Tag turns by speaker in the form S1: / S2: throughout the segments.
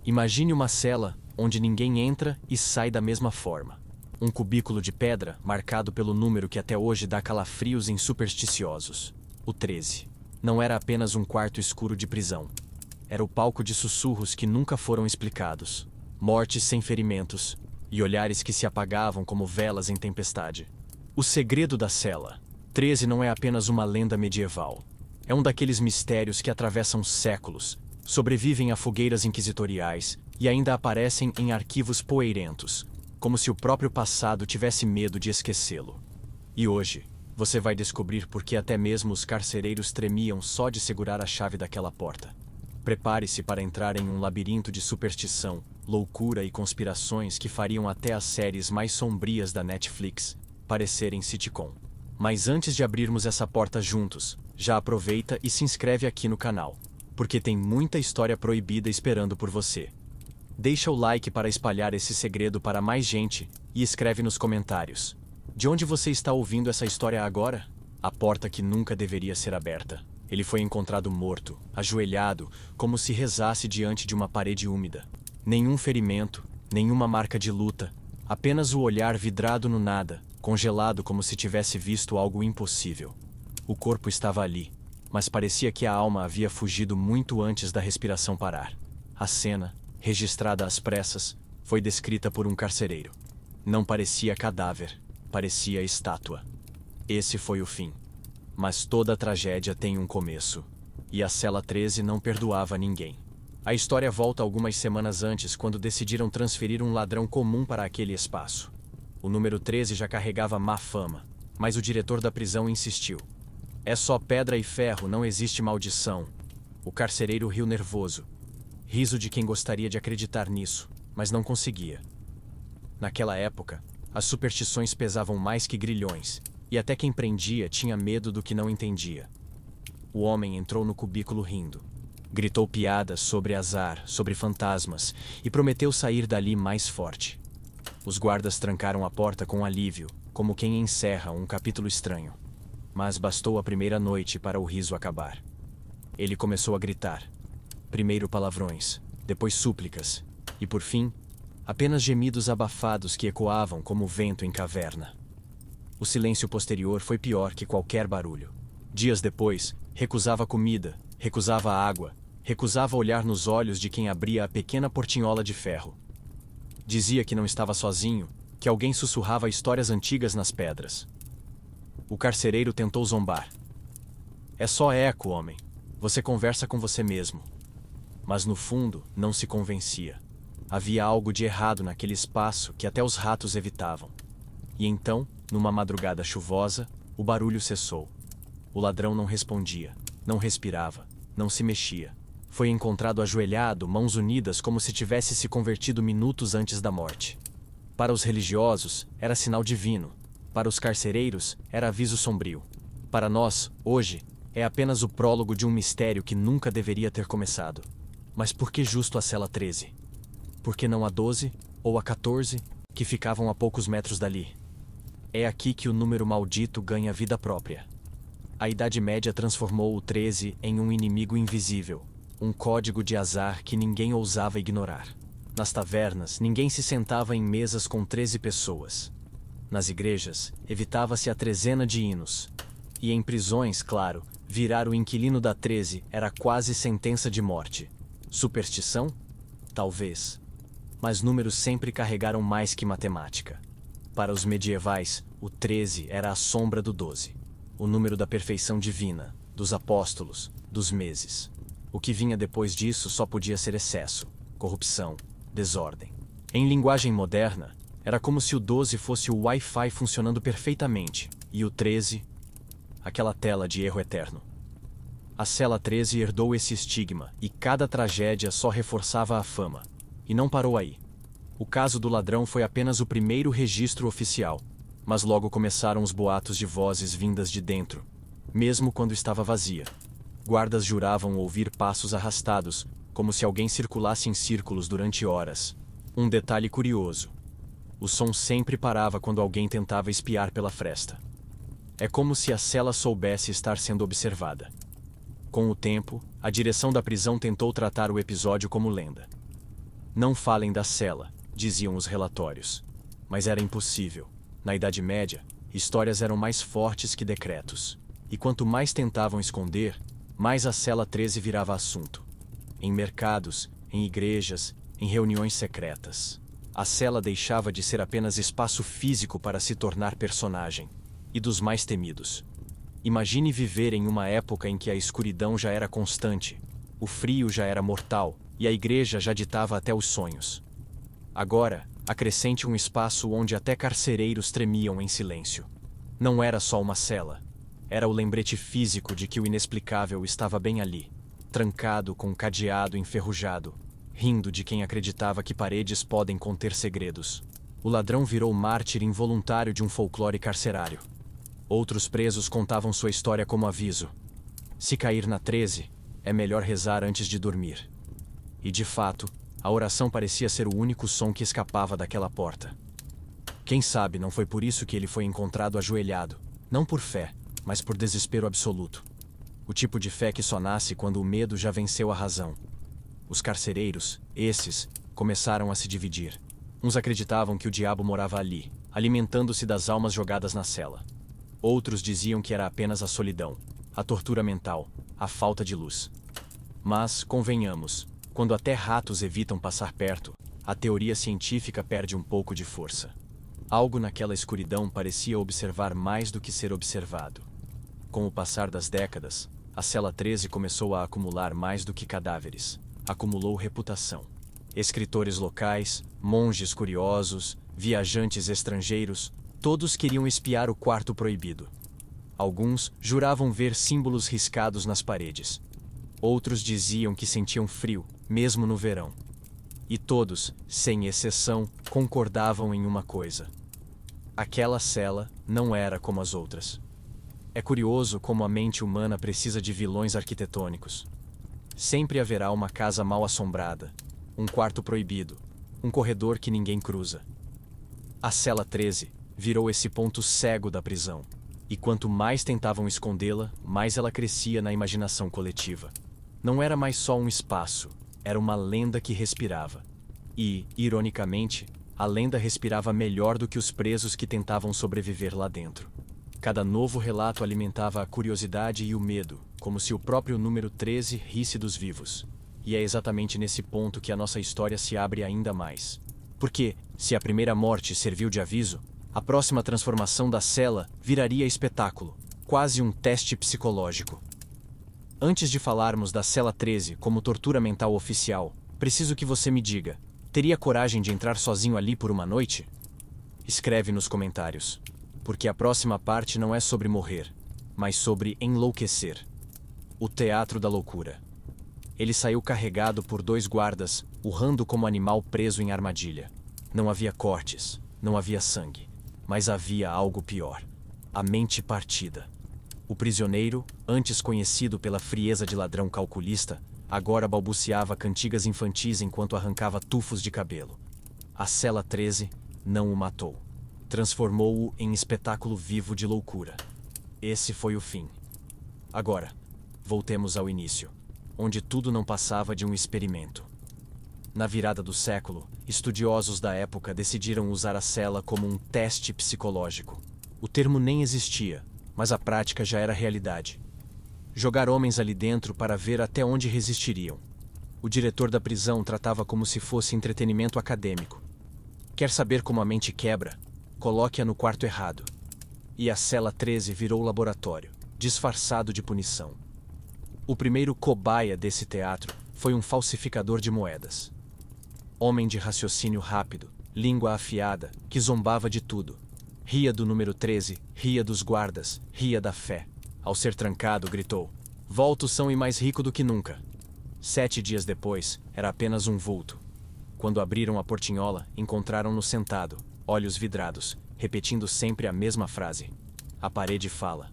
S1: Imagine uma cela onde ninguém entra e sai da mesma forma. Um cubículo de pedra marcado pelo número que até hoje dá calafrios em supersticiosos. O 13. Não era apenas um quarto escuro de prisão. Era o palco de sussurros que nunca foram explicados. Mortes sem ferimentos e olhares que se apagavam como velas em tempestade. O segredo da cela 13 não é apenas uma lenda medieval. É um daqueles mistérios que atravessam séculos, sobrevivem a fogueiras inquisitoriais e ainda aparecem em arquivos poeirentos, como se o próprio passado tivesse medo de esquecê-lo. E hoje, você vai descobrir por que até mesmo os carcereiros tremiam só de segurar a chave daquela porta. Prepare-se para entrar em um labirinto de superstição, loucura e conspirações que fariam até as séries mais sombrias da Netflix parecerem sitcom. Mas antes de abrirmos essa porta juntos, já aproveita e se inscreve aqui no canal, porque tem muita história proibida esperando por você. Deixa o like para espalhar esse segredo para mais gente e escreve nos comentários. De onde você está ouvindo essa história agora? A porta que nunca deveria ser aberta. Ele foi encontrado morto, ajoelhado, como se rezasse diante de uma parede úmida. Nenhum ferimento, nenhuma marca de luta, apenas o olhar vidrado no nada, congelado como se tivesse visto algo impossível. O corpo estava ali, mas parecia que a alma havia fugido muito antes da respiração parar. A cena, registrada às pressas, foi descrita por um carcereiro. Não parecia cadáver, parecia estátua. Esse foi o fim. Mas toda tragédia tem um começo. E a cela 13 não perdoava ninguém. A história volta algumas semanas antes, quando decidiram transferir um ladrão comum para aquele espaço. O número 13 já carregava má fama, mas o diretor da prisão insistiu. É só pedra e ferro, não existe maldição. O carcereiro riu nervoso. Riso de quem gostaria de acreditar nisso, mas não conseguia. Naquela época, as superstições pesavam mais que grilhões, e até quem prendia tinha medo do que não entendia. O homem entrou no cubículo rindo. Gritou piadas sobre azar, sobre fantasmas, e prometeu sair dali mais forte. Os guardas trancaram a porta com alívio, como quem encerra um capítulo estranho. Mas bastou a primeira noite para o riso acabar. Ele começou a gritar. Primeiro palavrões, depois súplicas, e por fim, apenas gemidos abafados que ecoavam como vento em caverna. O silêncio posterior foi pior que qualquer barulho. Dias depois, recusava comida, recusava água, recusava olhar nos olhos de quem abria a pequena portinhola de ferro. Dizia que não estava sozinho, que alguém sussurrava histórias antigas nas pedras. O carcereiro tentou zombar. É só eco, homem. Você conversa com você mesmo. Mas no fundo, não se convencia. Havia algo de errado naquele espaço que até os ratos evitavam. E então, numa madrugada chuvosa, o barulho cessou. O ladrão não respondia, não respirava, não se mexia. Foi encontrado ajoelhado, mãos unidas, como se tivesse se convertido minutos antes da morte. Para os religiosos, era sinal divino. Para os carcereiros, era aviso sombrio. Para nós, hoje, é apenas o prólogo de um mistério que nunca deveria ter começado. Mas por que justo a cela 13? Por que não a 12 ou a 14, que ficavam a poucos metros dali? É aqui que o número maldito ganha vida própria. A Idade Média transformou o 13 em um inimigo invisível, um código de azar que ninguém ousava ignorar. Nas tavernas, ninguém se sentava em mesas com 13 pessoas. Nas igrejas, evitava-se a trezena de hinos. E em prisões, claro, virar o inquilino da 13 era quase sentença de morte. Superstição? Talvez. Mas números sempre carregaram mais que matemática. Para os medievais, o 13 era a sombra do 12. O número da perfeição divina, dos apóstolos, dos meses. O que vinha depois disso só podia ser excesso, corrupção, desordem. Em linguagem moderna, era como se o 12 fosse o Wi-Fi funcionando perfeitamente, e o 13, aquela tela de erro eterno. A cela 13 herdou esse estigma, e cada tragédia só reforçava a fama. E não parou aí. O caso do ladrão foi apenas o primeiro registro oficial, mas logo começaram os boatos de vozes vindas de dentro, mesmo quando estava vazia. Guardas juravam ouvir passos arrastados, como se alguém circulasse em círculos durante horas. Um detalhe curioso: o som sempre parava quando alguém tentava espiar pela fresta. É como se a cela soubesse estar sendo observada. Com o tempo, a direção da prisão tentou tratar o episódio como lenda. Não falem da cela, diziam os relatórios. Mas era impossível. Na Idade Média, histórias eram mais fortes que decretos. E quanto mais tentavam esconder, mais a cela 13 virava assunto. Em mercados, em igrejas, em reuniões secretas. A cela deixava de ser apenas espaço físico para se tornar personagem. E dos mais temidos. Imagine viver em uma época em que a escuridão já era constante, o frio já era mortal, e a igreja já ditava até os sonhos. Agora, acrescente um espaço onde até carcereiros tremiam em silêncio. Não era só uma cela. Era o lembrete físico de que o inexplicável estava bem ali, trancado com um cadeado enferrujado, rindo de quem acreditava que paredes podem conter segredos. O ladrão virou mártir involuntário de um folclore carcerário. Outros presos contavam sua história como aviso. Se cair na 13, é melhor rezar antes de dormir. E de fato, a oração parecia ser o único som que escapava daquela porta. Quem sabe não foi por isso que ele foi encontrado ajoelhado, não por fé, mas por desespero absoluto. O tipo de fé que só nasce quando o medo já venceu a razão. Os carcereiros, esses, começaram a se dividir. Uns acreditavam que o diabo morava ali, alimentando-se das almas jogadas na cela. Outros diziam que era apenas a solidão, a tortura mental, a falta de luz. Mas, convenhamos, quando até ratos evitam passar perto, a teoria científica perde um pouco de força. Algo naquela escuridão parecia observar mais do que ser observado. Com o passar das décadas, a cela 13 começou a acumular mais do que cadáveres. Acumulou reputação. Escritores locais, monges curiosos, viajantes estrangeiros, todos queriam espiar o quarto proibido. Alguns juravam ver símbolos riscados nas paredes. Outros diziam que sentiam frio, mesmo no verão. E todos, sem exceção, concordavam em uma coisa. Aquela cela não era como as outras. É curioso como a mente humana precisa de vilões arquitetônicos. Sempre haverá uma casa mal assombrada, um quarto proibido, um corredor que ninguém cruza. A cela 13 virou esse ponto cego da prisão. E quanto mais tentavam escondê-la, mais ela crescia na imaginação coletiva. Não era mais só um espaço, era uma lenda que respirava. E, ironicamente, a lenda respirava melhor do que os presos que tentavam sobreviver lá dentro. Cada novo relato alimentava a curiosidade e o medo, como se o próprio número 13 risse dos vivos. E é exatamente nesse ponto que a nossa história se abre ainda mais. Porque, se a primeira morte serviu de aviso, a próxima transformação da cela viraria espetáculo, quase um teste psicológico. Antes de falarmos da cela 13 como tortura mental oficial, preciso que você me diga: teria coragem de entrar sozinho ali por uma noite? Escreve nos comentários. Porque a próxima parte não é sobre morrer, mas sobre enlouquecer. O teatro da loucura. Ele saiu carregado por 2 guardas, urrando como animal preso em armadilha. Não havia cortes, não havia sangue, mas havia algo pior: a mente partida. O prisioneiro, antes conhecido pela frieza de ladrão calculista, agora balbuciava cantigas infantis enquanto arrancava tufos de cabelo. A cela 13 não o matou. Transformou-o em espetáculo vivo de loucura. Esse foi o fim. Agora, voltemos ao início, onde tudo não passava de um experimento. Na virada do século, estudiosos da época decidiram usar a cela como um teste psicológico. O termo nem existia, mas a prática já era realidade. Jogar homens ali dentro para ver até onde resistiriam. O diretor da prisão tratava como se fosse entretenimento acadêmico. Quer saber como a mente quebra? Coloque-a no quarto errado. E a cela 13 virou laboratório, disfarçado de punição. O primeiro cobaia desse teatro foi um falsificador de moedas. Homem de raciocínio rápido, língua afiada, que zombava de tudo. Ria do número 13, ria dos guardas, ria da fé. Ao ser trancado, gritou: "Volto são e mais rico do que nunca." 7 dias depois, era apenas um vulto. Quando abriram a portinhola, encontraram-no sentado, olhos vidrados, repetindo sempre a mesma frase. A parede fala.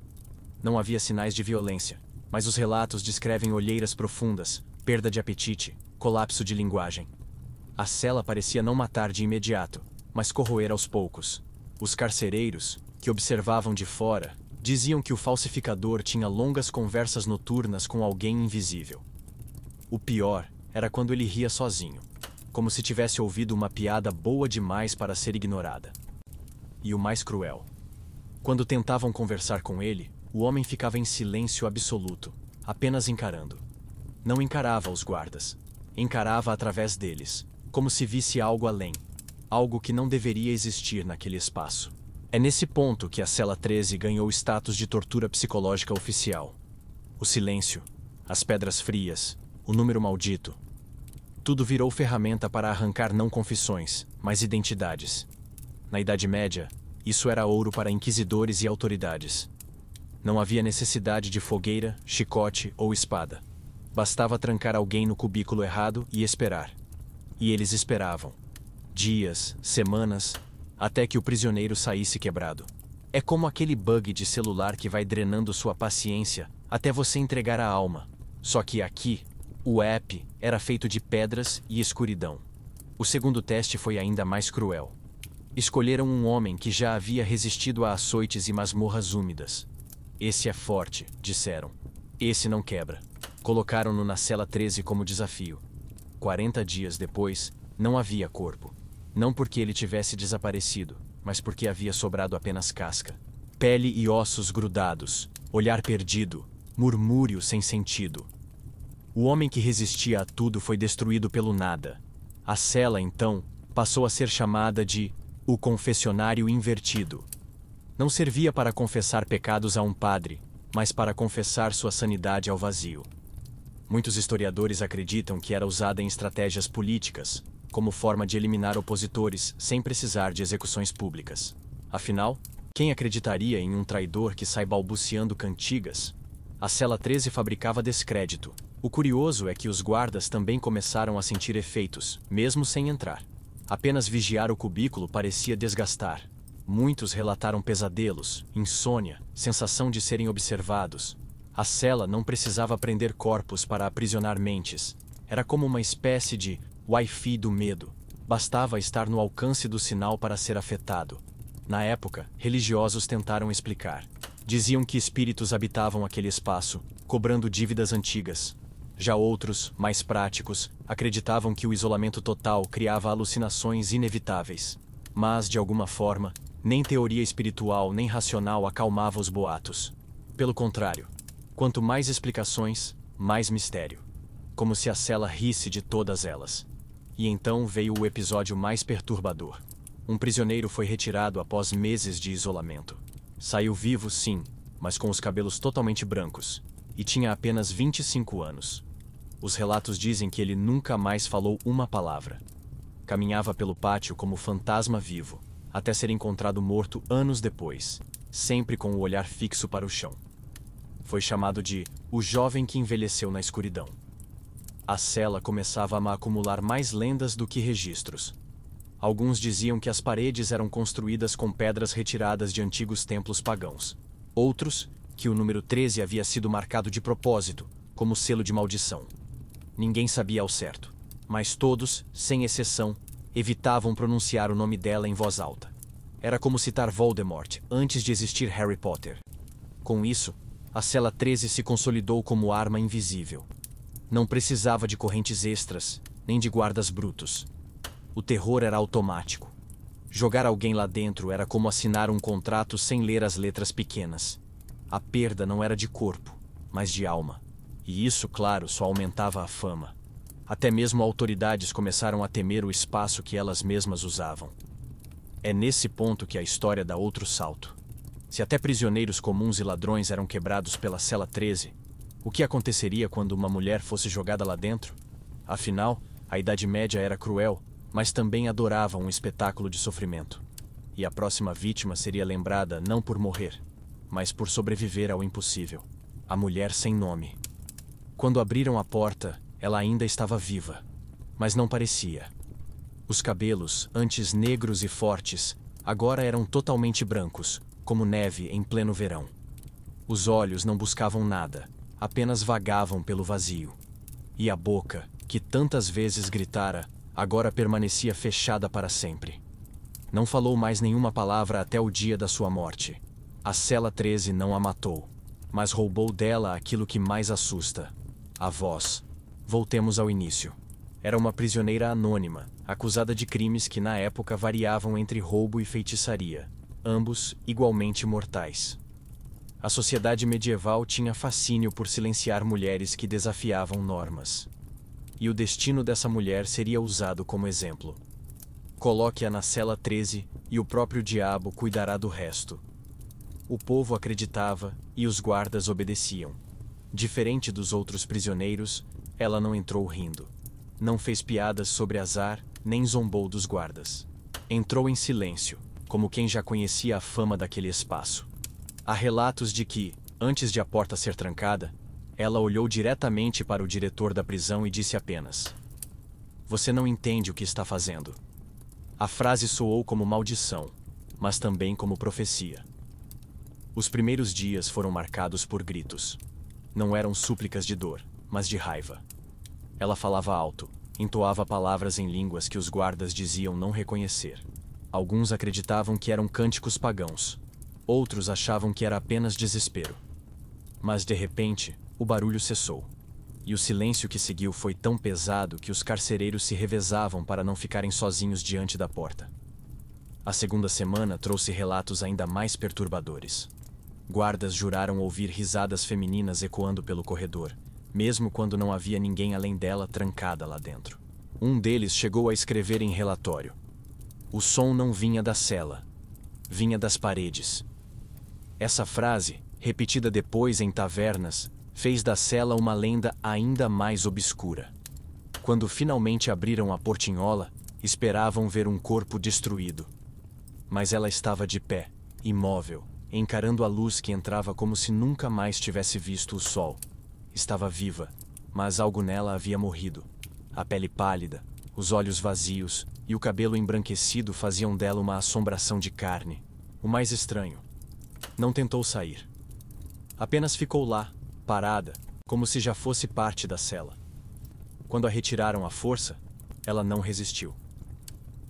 S1: Não havia sinais de violência, mas os relatos descrevem olheiras profundas, perda de apetite, colapso de linguagem. A cela parecia não matar de imediato, mas corroer aos poucos. Os carcereiros, que observavam de fora, diziam que o falsificador tinha longas conversas noturnas com alguém invisível. O pior era quando ele ria sozinho. como se tivesse ouvido uma piada boa demais para ser ignorada. E o mais cruel: quando tentavam conversar com ele, o homem ficava em silêncio absoluto, apenas encarando. Não encarava os guardas. Encarava através deles, como se visse algo além, algo que não deveria existir naquele espaço. É nesse ponto que a cela 13 ganhou o status de tortura psicológica oficial. O silêncio, as pedras frias, o número maldito. Tudo virou ferramenta para arrancar não confissões, mas identidades. Na Idade Média, isso era ouro para inquisidores e autoridades. Não havia necessidade de fogueira, chicote ou espada. Bastava trancar alguém no cubículo errado e esperar. E eles esperavam. Dias, semanas, até que o prisioneiro saísse quebrado. É como aquele bug de celular que vai drenando sua paciência até você entregar a alma. Só que aqui, o app era feito de pedras e escuridão. O segundo teste foi ainda mais cruel. Escolheram um homem que já havia resistido a açoites e masmorras úmidas. Esse é forte, disseram. Esse não quebra. Colocaram-no na cela 13 como desafio. 40 dias depois, não havia corpo. Não porque ele tivesse desaparecido, mas porque havia sobrado apenas casca. Pele e ossos grudados, olhar perdido, murmúrio sem sentido. O homem que resistia a tudo foi destruído pelo nada. A cela, então, passou a ser chamada de o confessionário invertido. Não servia para confessar pecados a um padre, mas para confessar sua sanidade ao vazio. Muitos historiadores acreditam que era usada em estratégias políticas, como forma de eliminar opositores sem precisar de execuções públicas. Afinal, quem acreditaria em um traidor que sai balbuciando cantigas? A cela 13 fabricava descrédito. O curioso é que os guardas também começaram a sentir efeitos, mesmo sem entrar. Apenas vigiar o cubículo parecia desgastar. Muitos relataram pesadelos, insônia, sensação de serem observados. A cela não precisava prender corpos para aprisionar mentes. Era como uma espécie de Wi-Fi do medo. Bastava estar no alcance do sinal para ser afetado. Na época, religiosos tentaram explicar. Diziam que espíritos habitavam aquele espaço, cobrando dívidas antigas. Já outros, mais práticos, acreditavam que o isolamento total criava alucinações inevitáveis. Mas, de alguma forma, nem teoria espiritual nem racional acalmava os boatos. Pelo contrário, quanto mais explicações, mais mistério. Como se a cela risse de todas elas. E então veio o episódio mais perturbador. Um prisioneiro foi retirado após meses de isolamento. Saiu vivo, sim, mas com os cabelos totalmente brancos. E tinha apenas 25 anos. Os relatos dizem que ele nunca mais falou uma palavra. Caminhava pelo pátio como fantasma vivo, até ser encontrado morto anos depois, sempre com o olhar fixo para o chão. Foi chamado de o jovem que envelheceu na escuridão. A cela começava a acumular mais lendas do que registros. Alguns diziam que as paredes eram construídas com pedras retiradas de antigos templos pagãos. Outros, que o número 13 havia sido marcado de propósito, como selo de maldição. Ninguém sabia ao certo, mas todos, sem exceção, evitavam pronunciar o nome dela em voz alta. Era como citar Voldemort antes de existir Harry Potter. Com isso, a cela 13 se consolidou como arma invisível. Não precisava de correntes extras, nem de guardas brutos. O terror era automático. Jogar alguém lá dentro era como assinar um contrato sem ler as letras pequenas. A perda não era de corpo, mas de alma. E isso, claro, só aumentava a fama. Até mesmo autoridades começaram a temer o espaço que elas mesmas usavam. É nesse ponto que a história dá outro salto. Se até prisioneiros comuns e ladrões eram quebrados pela cela 13, o que aconteceria quando uma mulher fosse jogada lá dentro? Afinal, a Idade Média era cruel, mas também adorava um espetáculo de sofrimento. E a próxima vítima seria lembrada não por morrer, mas por sobreviver ao impossível. A mulher sem nome. Quando abriram a porta, ela ainda estava viva, mas não parecia. Os cabelos, antes negros e fortes, agora eram totalmente brancos, como neve em pleno verão. Os olhos não buscavam nada, apenas vagavam pelo vazio. E a boca, que tantas vezes gritara, agora permanecia fechada para sempre. Não falou mais nenhuma palavra até o dia da sua morte. A cela 13 não a matou, mas roubou dela aquilo que mais assusta: a voz. Voltemos ao início. Era uma prisioneira anônima, acusada de crimes que na época variavam entre roubo e feitiçaria, ambos igualmente mortais. A sociedade medieval tinha fascínio por silenciar mulheres que desafiavam normas. E o destino dessa mulher seria usado como exemplo. Coloque-a na cela 13 e o próprio diabo cuidará do resto. O povo acreditava e os guardas obedeciam. Diferente dos outros prisioneiros, ela não entrou rindo. Não fez piadas sobre azar, nem zombou dos guardas. Entrou em silêncio, como quem já conhecia a fama daquele espaço. Há relatos de que, antes de a porta ser trancada, ela olhou diretamente para o diretor da prisão e disse apenas: "Você não entende o que está fazendo." A frase soou como maldição, mas também como profecia. Os primeiros dias foram marcados por gritos. Não eram súplicas de dor, mas de raiva. Ela falava alto, entoava palavras em línguas que os guardas diziam não reconhecer. Alguns acreditavam que eram cânticos pagãos. Outros achavam que era apenas desespero. Mas de repente, o barulho cessou. E o silêncio que seguiu foi tão pesado que os carcereiros se revezavam para não ficarem sozinhos diante da porta. A segunda semana trouxe relatos ainda mais perturbadores. Guardas juraram ouvir risadas femininas ecoando pelo corredor, mesmo quando não havia ninguém além dela trancada lá dentro. Um deles chegou a escrever em relatório: "O som não vinha da cela, vinha das paredes." Essa frase, repetida depois em tavernas, fez da cela uma lenda ainda mais obscura. Quando finalmente abriram a portinhola, esperavam ver um corpo destruído. Mas ela estava de pé, imóvel, encarando a luz que entrava como se nunca mais tivesse visto o sol. Estava viva, mas algo nela havia morrido. A pele pálida, os olhos vazios e o cabelo embranquecido faziam dela uma assombração de carne. O mais estranho, não tentou sair. Apenas ficou lá, parada, como se já fosse parte da cela. Quando a retiraram à força, ela não resistiu.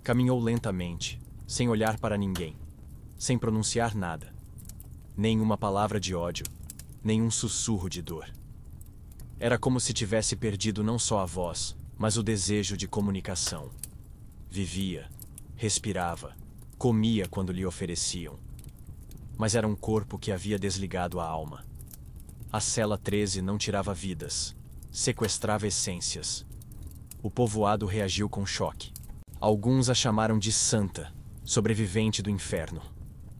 S1: Caminhou lentamente, sem olhar para ninguém, sem pronunciar nada. Nem uma palavra de ódio, nem um sussurro de dor. Era como se tivesse perdido não só a voz, mas o desejo de comunicação. Vivia, respirava, comia quando lhe ofereciam. Mas era um corpo que havia desligado a alma. A cela 13 não tirava vidas, sequestrava essências. O povoado reagiu com choque. Alguns a chamaram de santa, sobrevivente do inferno.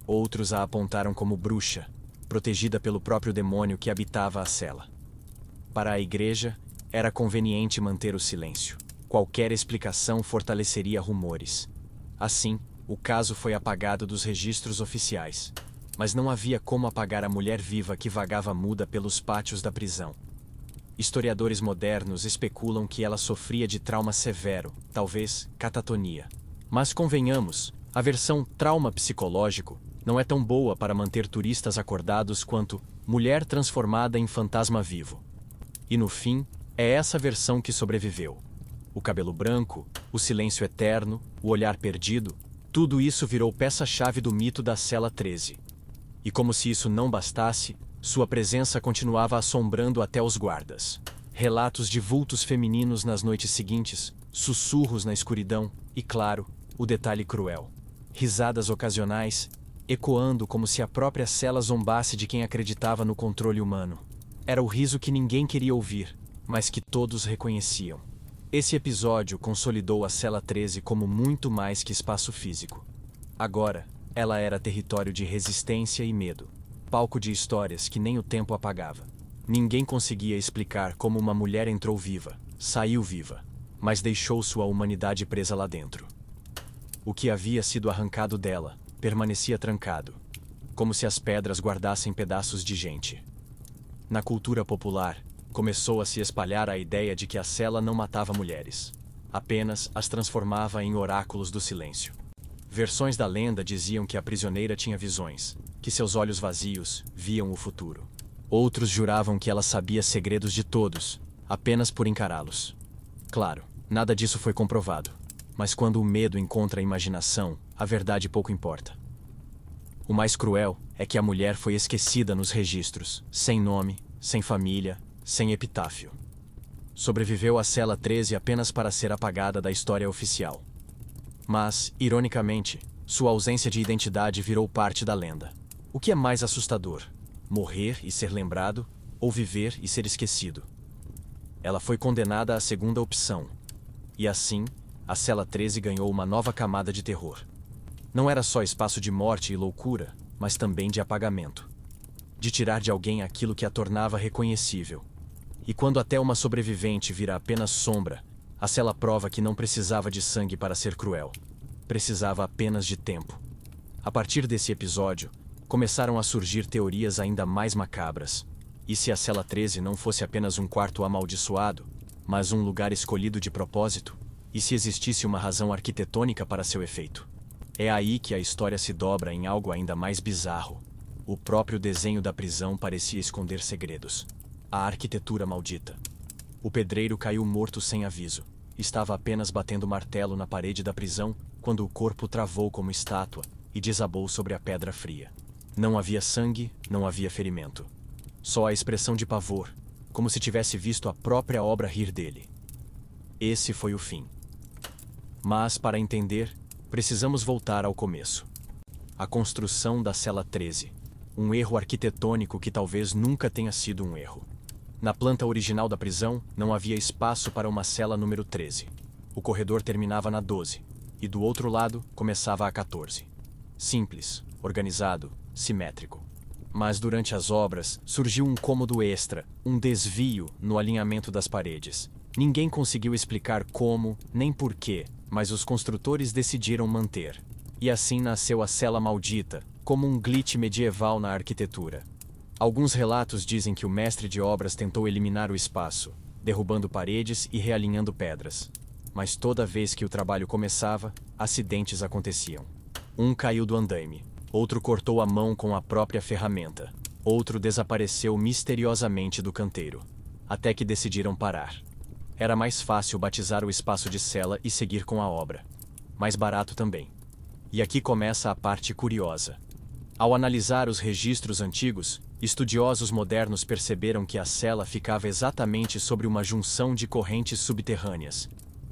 S1: Outros a apontaram como bruxa, protegida pelo próprio demônio que habitava a cela. Para a igreja, era conveniente manter o silêncio. Qualquer explicação fortaleceria rumores. Assim, o caso foi apagado dos registros oficiais. Mas não havia como apagar a mulher viva que vagava muda pelos pátios da prisão. Historiadores modernos especulam que ela sofria de trauma severo, talvez catatonia. Mas convenhamos, a versão trauma psicológico não é tão boa para manter turistas acordados quanto mulher transformada em fantasma vivo. E no fim, é essa versão que sobreviveu. O cabelo branco, o silêncio eterno, o olhar perdido, tudo isso virou peça-chave do mito da cela 13. E como se isso não bastasse, sua presença continuava assombrando até os guardas. Relatos de vultos femininos nas noites seguintes, sussurros na escuridão e, claro, o detalhe cruel. Risadas ocasionais, ecoando como se a própria cela zombasse de quem acreditava no controle humano. Era o riso que ninguém queria ouvir, mas que todos reconheciam. Esse episódio consolidou a cela 13 como muito mais que espaço físico. Agora, ela era território de resistência e medo, palco de histórias que nem o tempo apagava. Ninguém conseguia explicar como uma mulher entrou viva, saiu viva, mas deixou sua humanidade presa lá dentro. O que havia sido arrancado dela permanecia trancado, como se as pedras guardassem pedaços de gente. Na cultura popular, começou a se espalhar a ideia de que a cela não matava mulheres, apenas as transformava em oráculos do silêncio. Versões da lenda diziam que a prisioneira tinha visões, que seus olhos vazios viam o futuro. Outros juravam que ela sabia segredos de todos, apenas por encará-los. Claro, nada disso foi comprovado, mas quando o medo encontra a imaginação, a verdade pouco importa. O mais cruel é que a mulher foi esquecida nos registros, sem nome, sem família, sem epitáfio. sobreviveu à cela 13 apenas para ser apagada da história oficial. Mas, ironicamente, sua ausência de identidade virou parte da lenda. O que é mais assustador? Morrer e ser lembrado, ou viver e ser esquecido? Ela foi condenada à segunda opção. E assim, a cela 13 ganhou uma nova camada de terror. Não era só espaço de morte e loucura, mas também de apagamento. De tirar de alguém aquilo que a tornava reconhecível. E quando até uma sobrevivente vira apenas sombra, a cela prova que não precisava de sangue para ser cruel. Precisava apenas de tempo. A partir desse episódio, começaram a surgir teorias ainda mais macabras. E se a cela 13 não fosse apenas um quarto amaldiçoado, mas um lugar escolhido de propósito? E se existisse uma razão arquitetônica para seu efeito? É aí que a história se dobra em algo ainda mais bizarro. O próprio desenho da prisão parecia esconder segredos. A arquitetura maldita. O pedreiro caiu morto sem aviso. Estava apenas batendo martelo na parede da prisão quando o corpo travou como estátua e desabou sobre a pedra fria. Não havia sangue, não havia ferimento. Só a expressão de pavor, como se tivesse visto a própria obra rir dele. Esse foi o fim. Mas, para entender, precisamos voltar ao começo. A construção da cela 13. Um erro arquitetônico que talvez nunca tenha sido um erro. Na planta original da prisão, não havia espaço para uma cela número 13. O corredor terminava na 12, e do outro lado começava a 14. Simples, organizado, simétrico. Mas durante as obras, surgiu um cômodo extra, um desvio no alinhamento das paredes. Ninguém conseguiu explicar como, nem porquê, mas os construtores decidiram manter. E assim nasceu a cela maldita, como um glitch medieval na arquitetura. Alguns relatos dizem que o mestre de obras tentou eliminar o espaço, derrubando paredes e realinhando pedras. Mas toda vez que o trabalho começava, acidentes aconteciam. Um caiu do andaime. Outro cortou a mão com a própria ferramenta. Outro desapareceu misteriosamente do canteiro. Até que decidiram parar. Era mais fácil batizar o espaço de cela e seguir com a obra. Mais barato também. E aqui começa a parte curiosa. Ao analisar os registros antigos, estudiosos modernos perceberam que a cela ficava exatamente sobre uma junção de correntes subterrâneas,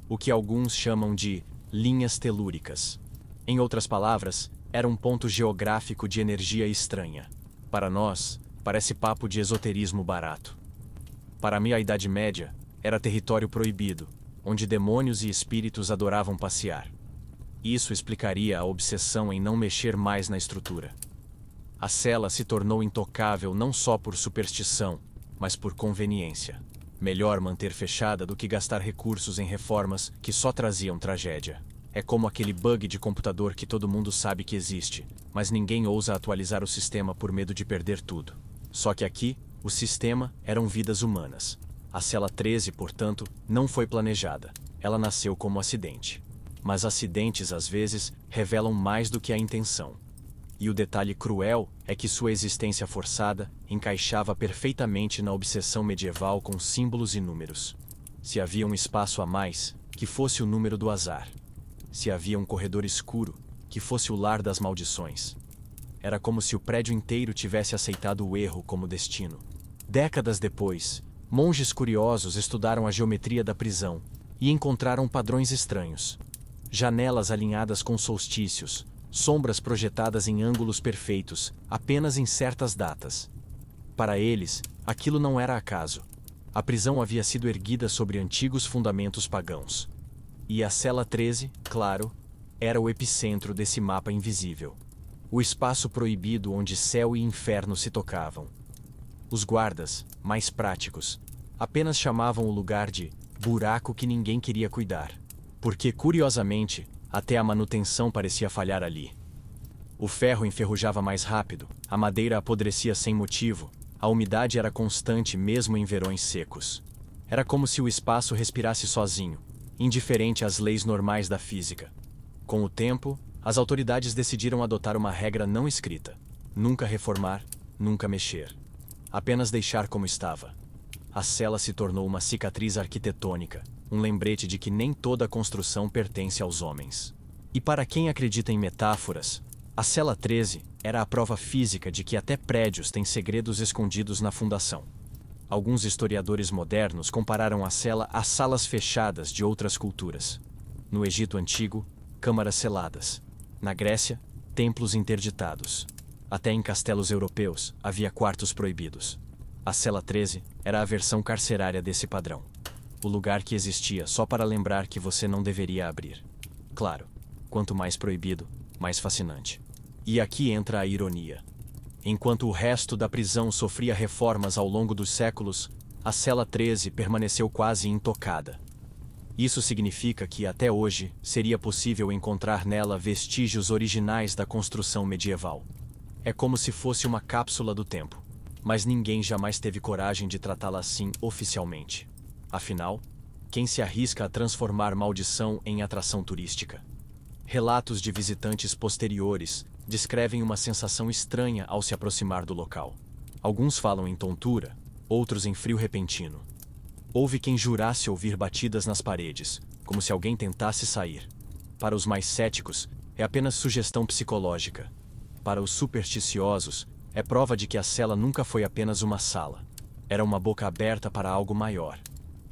S1: o que alguns chamam de linhas telúricas. Em outras palavras, era um ponto geográfico de energia estranha. Para nós, parece papo de esoterismo barato. Para mim, a Idade Média era território proibido, onde demônios e espíritos adoravam passear. Isso explicaria a obsessão em não mexer mais na estrutura. A cela se tornou intocável não só por superstição, mas por conveniência. Melhor manter fechada do que gastar recursos em reformas que só traziam tragédia. É como aquele bug de computador que todo mundo sabe que existe, mas ninguém ousa atualizar o sistema por medo de perder tudo. Só que aqui, o sistema eram vidas humanas. A cela 13, portanto, não foi planejada. Ela nasceu como acidente. Mas acidentes, às vezes, revelam mais do que a intenção. E o detalhe cruel é que sua existência forçada encaixava perfeitamente na obsessão medieval com símbolos e números. Se havia um espaço a mais, que fosse o número do azar. Se havia um corredor escuro, que fosse o lar das maldições. Era como se o prédio inteiro tivesse aceitado o erro como destino. Décadas depois, monges curiosos estudaram a geometria da prisão e encontraram padrões estranhos. Janelas alinhadas com solstícios, sombras projetadas em ângulos perfeitos, apenas em certas datas. Para eles, aquilo não era acaso. A prisão havia sido erguida sobre antigos fundamentos pagãos. E a cela 13, claro, era o epicentro desse mapa invisível. O espaço proibido onde céu e inferno se tocavam. Os guardas, mais práticos, apenas chamavam o lugar de buraco que ninguém queria cuidar. Porque, curiosamente, até a manutenção parecia falhar ali. O ferro enferrujava mais rápido, a madeira apodrecia sem motivo, a umidade era constante mesmo em verões secos. Era como se o espaço respirasse sozinho, indiferente às leis normais da física. Com o tempo, as autoridades decidiram adotar uma regra não escrita: nunca reformar, nunca mexer. Apenas deixar como estava. A cela se tornou uma cicatriz arquitetônica, um lembrete de que nem toda construção pertence aos homens. E para quem acredita em metáforas, a cela 13 era a prova física de que até prédios têm segredos escondidos na fundação. Alguns historiadores modernos compararam a cela a salas fechadas de outras culturas. No Egito Antigo, câmaras seladas. Na Grécia, templos interditados. Até em castelos europeus havia quartos proibidos. A cela 13 era a versão carcerária desse padrão. O lugar que existia só para lembrar que você não deveria abrir. Claro, quanto mais proibido, mais fascinante. E aqui entra a ironia. Enquanto o resto da prisão sofria reformas ao longo dos séculos, a cela 13 permaneceu quase intocada. Isso significa que, até hoje, seria possível encontrar nela vestígios originais da construção medieval. É como se fosse uma cápsula do tempo, mas ninguém jamais teve coragem de tratá-la assim oficialmente. Afinal, quem se arrisca a transformar maldição em atração turística? Relatos de visitantes posteriores descrevem uma sensação estranha ao se aproximar do local. Alguns falam em tontura, outros em frio repentino. Houve quem jurasse ouvir batidas nas paredes, como se alguém tentasse sair. Para os mais céticos, é apenas sugestão psicológica. Para os supersticiosos, é prova de que a cela nunca foi apenas uma sala. Era uma boca aberta para algo maior.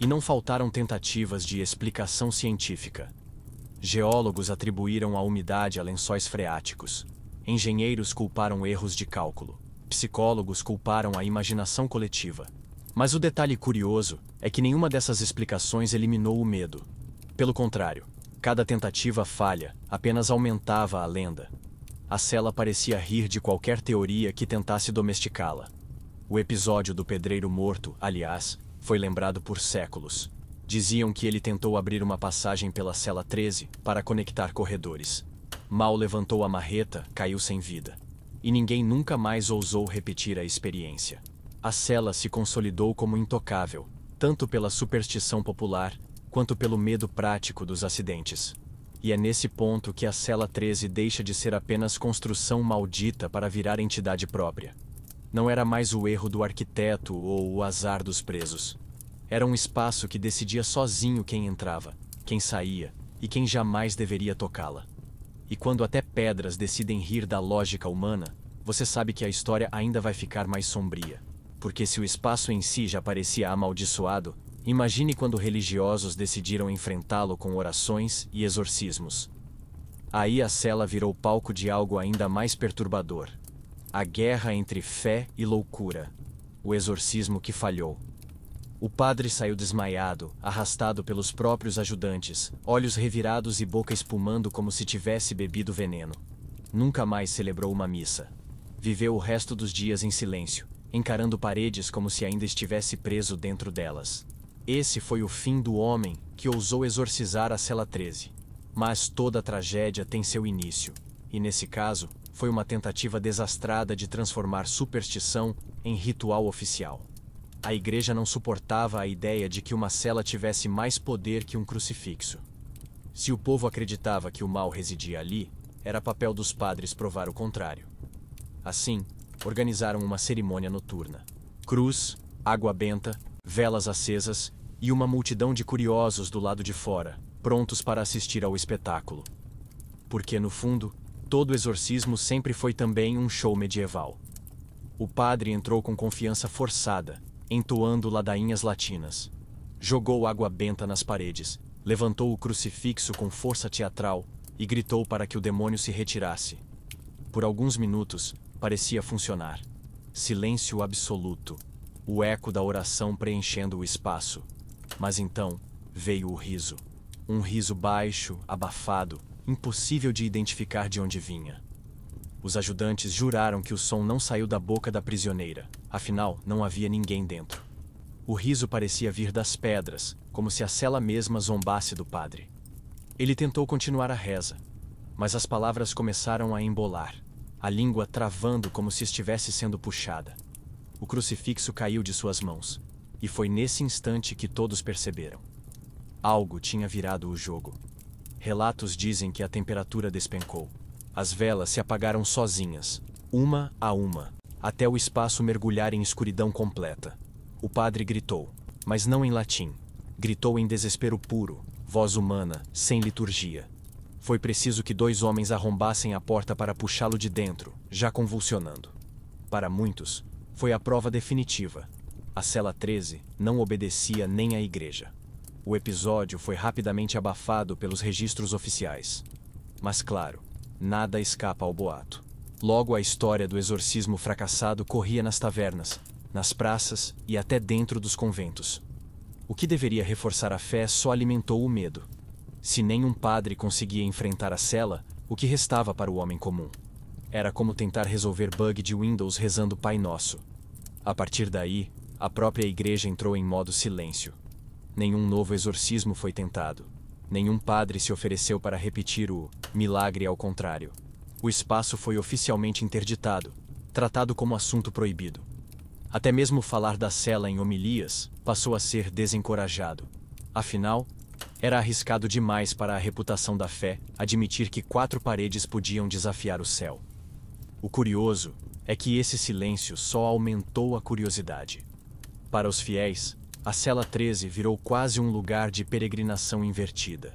S1: E não faltaram tentativas de explicação científica. Geólogos atribuíram a umidade a lençóis freáticos. Engenheiros culparam erros de cálculo. Psicólogos culparam a imaginação coletiva. Mas o detalhe curioso é que nenhuma dessas explicações eliminou o medo. Pelo contrário, cada tentativa falha apenas aumentava a lenda. A cela parecia rir de qualquer teoria que tentasse domesticá-la. O episódio do pedreiro morto, aliás, foi lembrado por séculos. Diziam que ele tentou abrir uma passagem pela cela 13 para conectar corredores. Mal levantou a marreta, caiu sem vida. E ninguém nunca mais ousou repetir a experiência. A cela se consolidou como intocável, tanto pela superstição popular, quanto pelo medo prático dos acidentes. E é nesse ponto que a cela 13 deixa de ser apenas construção maldita para virar entidade própria. Não era mais o erro do arquiteto ou o azar dos presos. Era um espaço que decidia sozinho quem entrava, quem saía e quem jamais deveria tocá-la. E quando até pedras decidem rir da lógica humana, você sabe que a história ainda vai ficar mais sombria. Porque se o espaço em si já parecia amaldiçoado, imagine quando religiosos decidiram enfrentá-lo com orações e exorcismos. Aí a cela virou palco de algo ainda mais perturbador. A guerra entre fé e loucura. O exorcismo que falhou. O padre saiu desmaiado, arrastado pelos próprios ajudantes, olhos revirados e boca espumando como se tivesse bebido veneno. Nunca mais celebrou uma missa. Viveu o resto dos dias em silêncio, encarando paredes como se ainda estivesse preso dentro delas. Esse foi o fim do homem que ousou exorcizar a cela 13. Mas toda tragédia tem seu início, e nesse caso, foi uma tentativa desastrada de transformar superstição em ritual oficial. A igreja não suportava a ideia de que uma cela tivesse mais poder que um crucifixo. Se o povo acreditava que o mal residia ali, era papel dos padres provar o contrário. Assim, organizaram uma cerimônia noturna. Cruz, água benta, velas acesas e uma multidão de curiosos do lado de fora, prontos para assistir ao espetáculo. Porque, no fundo, todo exorcismo sempre foi também um show medieval. O padre entrou com confiança forçada, entoando ladainhas latinas. Jogou água benta nas paredes, levantou o crucifixo com força teatral e gritou para que o demônio se retirasse. Por alguns minutos, parecia funcionar. Silêncio absoluto, o eco da oração preenchendo o espaço. Mas então, veio o riso. Um riso baixo, abafado, impossível de identificar de onde vinha. Os ajudantes juraram que o som não saiu da boca da prisioneira, afinal, não havia ninguém dentro. O riso parecia vir das pedras, como se a cela mesma zombasse do padre. Ele tentou continuar a reza, mas as palavras começaram a embolar, a língua travando como se estivesse sendo puxada. O crucifixo caiu de suas mãos, e foi nesse instante que todos perceberam. Algo tinha virado o jogo. Relatos dizem que a temperatura despencou. As velas se apagaram sozinhas, uma a uma, até o espaço mergulhar em escuridão completa. O padre gritou, mas não em latim. Gritou em desespero puro, voz humana, sem liturgia. Foi preciso que 2 homens arrombassem a porta para puxá-lo de dentro, já convulsionando. Para muitos, foi a prova definitiva. A cela 13 não obedecia nem à igreja. O episódio foi rapidamente abafado pelos registros oficiais. Mas claro, nada escapa ao boato. Logo a história do exorcismo fracassado corria nas tavernas, nas praças e até dentro dos conventos. O que deveria reforçar a fé só alimentou o medo. Se nenhum padre conseguia enfrentar a cela, o que restava para o homem comum? Era como tentar resolver bug de Windows rezando Pai Nosso. A partir daí, a própria igreja entrou em modo silêncio. Nenhum novo exorcismo foi tentado. Nenhum padre se ofereceu para repetir o milagre ao contrário. O espaço foi oficialmente interditado, tratado como assunto proibido. Até mesmo falar da cela em homilias passou a ser desencorajado. Afinal, era arriscado demais para a reputação da fé admitir que 4 paredes podiam desafiar o céu. O curioso é que esse silêncio só aumentou a curiosidade. Para os fiéis, a cela 13 virou quase um lugar de peregrinação invertida.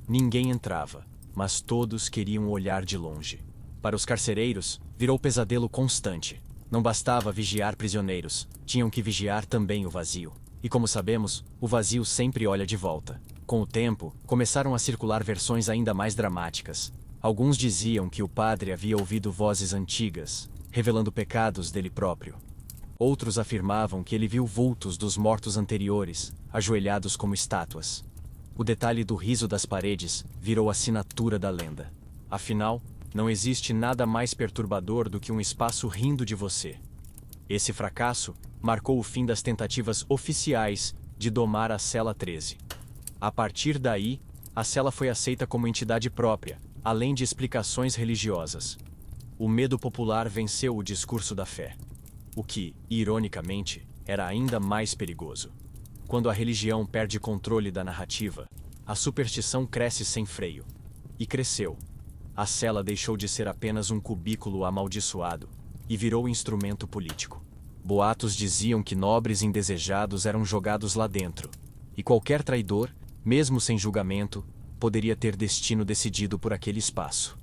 S1: Ninguém entrava, mas todos queriam olhar de longe. Para os carcereiros, virou pesadelo constante. Não bastava vigiar prisioneiros, tinham que vigiar também o vazio. E como sabemos, o vazio sempre olha de volta. Com o tempo, começaram a circular versões ainda mais dramáticas. Alguns diziam que o padre havia ouvido vozes antigas, revelando pecados dele próprio. Outros afirmavam que ele viu vultos dos mortos anteriores, ajoelhados como estátuas. O detalhe do riso das paredes virou assinatura da lenda. Afinal, não existe nada mais perturbador do que um espaço rindo de você. Esse fracasso marcou o fim das tentativas oficiais de domar a cela 13. A partir daí, a cela foi aceita como entidade própria, além de explicações religiosas. O medo popular venceu o discurso da fé. O que, ironicamente, era ainda mais perigoso. Quando a religião perde controle da narrativa, a superstição cresce sem freio. E cresceu. A cela deixou de ser apenas um cubículo amaldiçoado e virou instrumento político. Boatos diziam que nobres indesejados eram jogados lá dentro, e qualquer traidor, mesmo sem julgamento, poderia ter destino decidido por aquele espaço.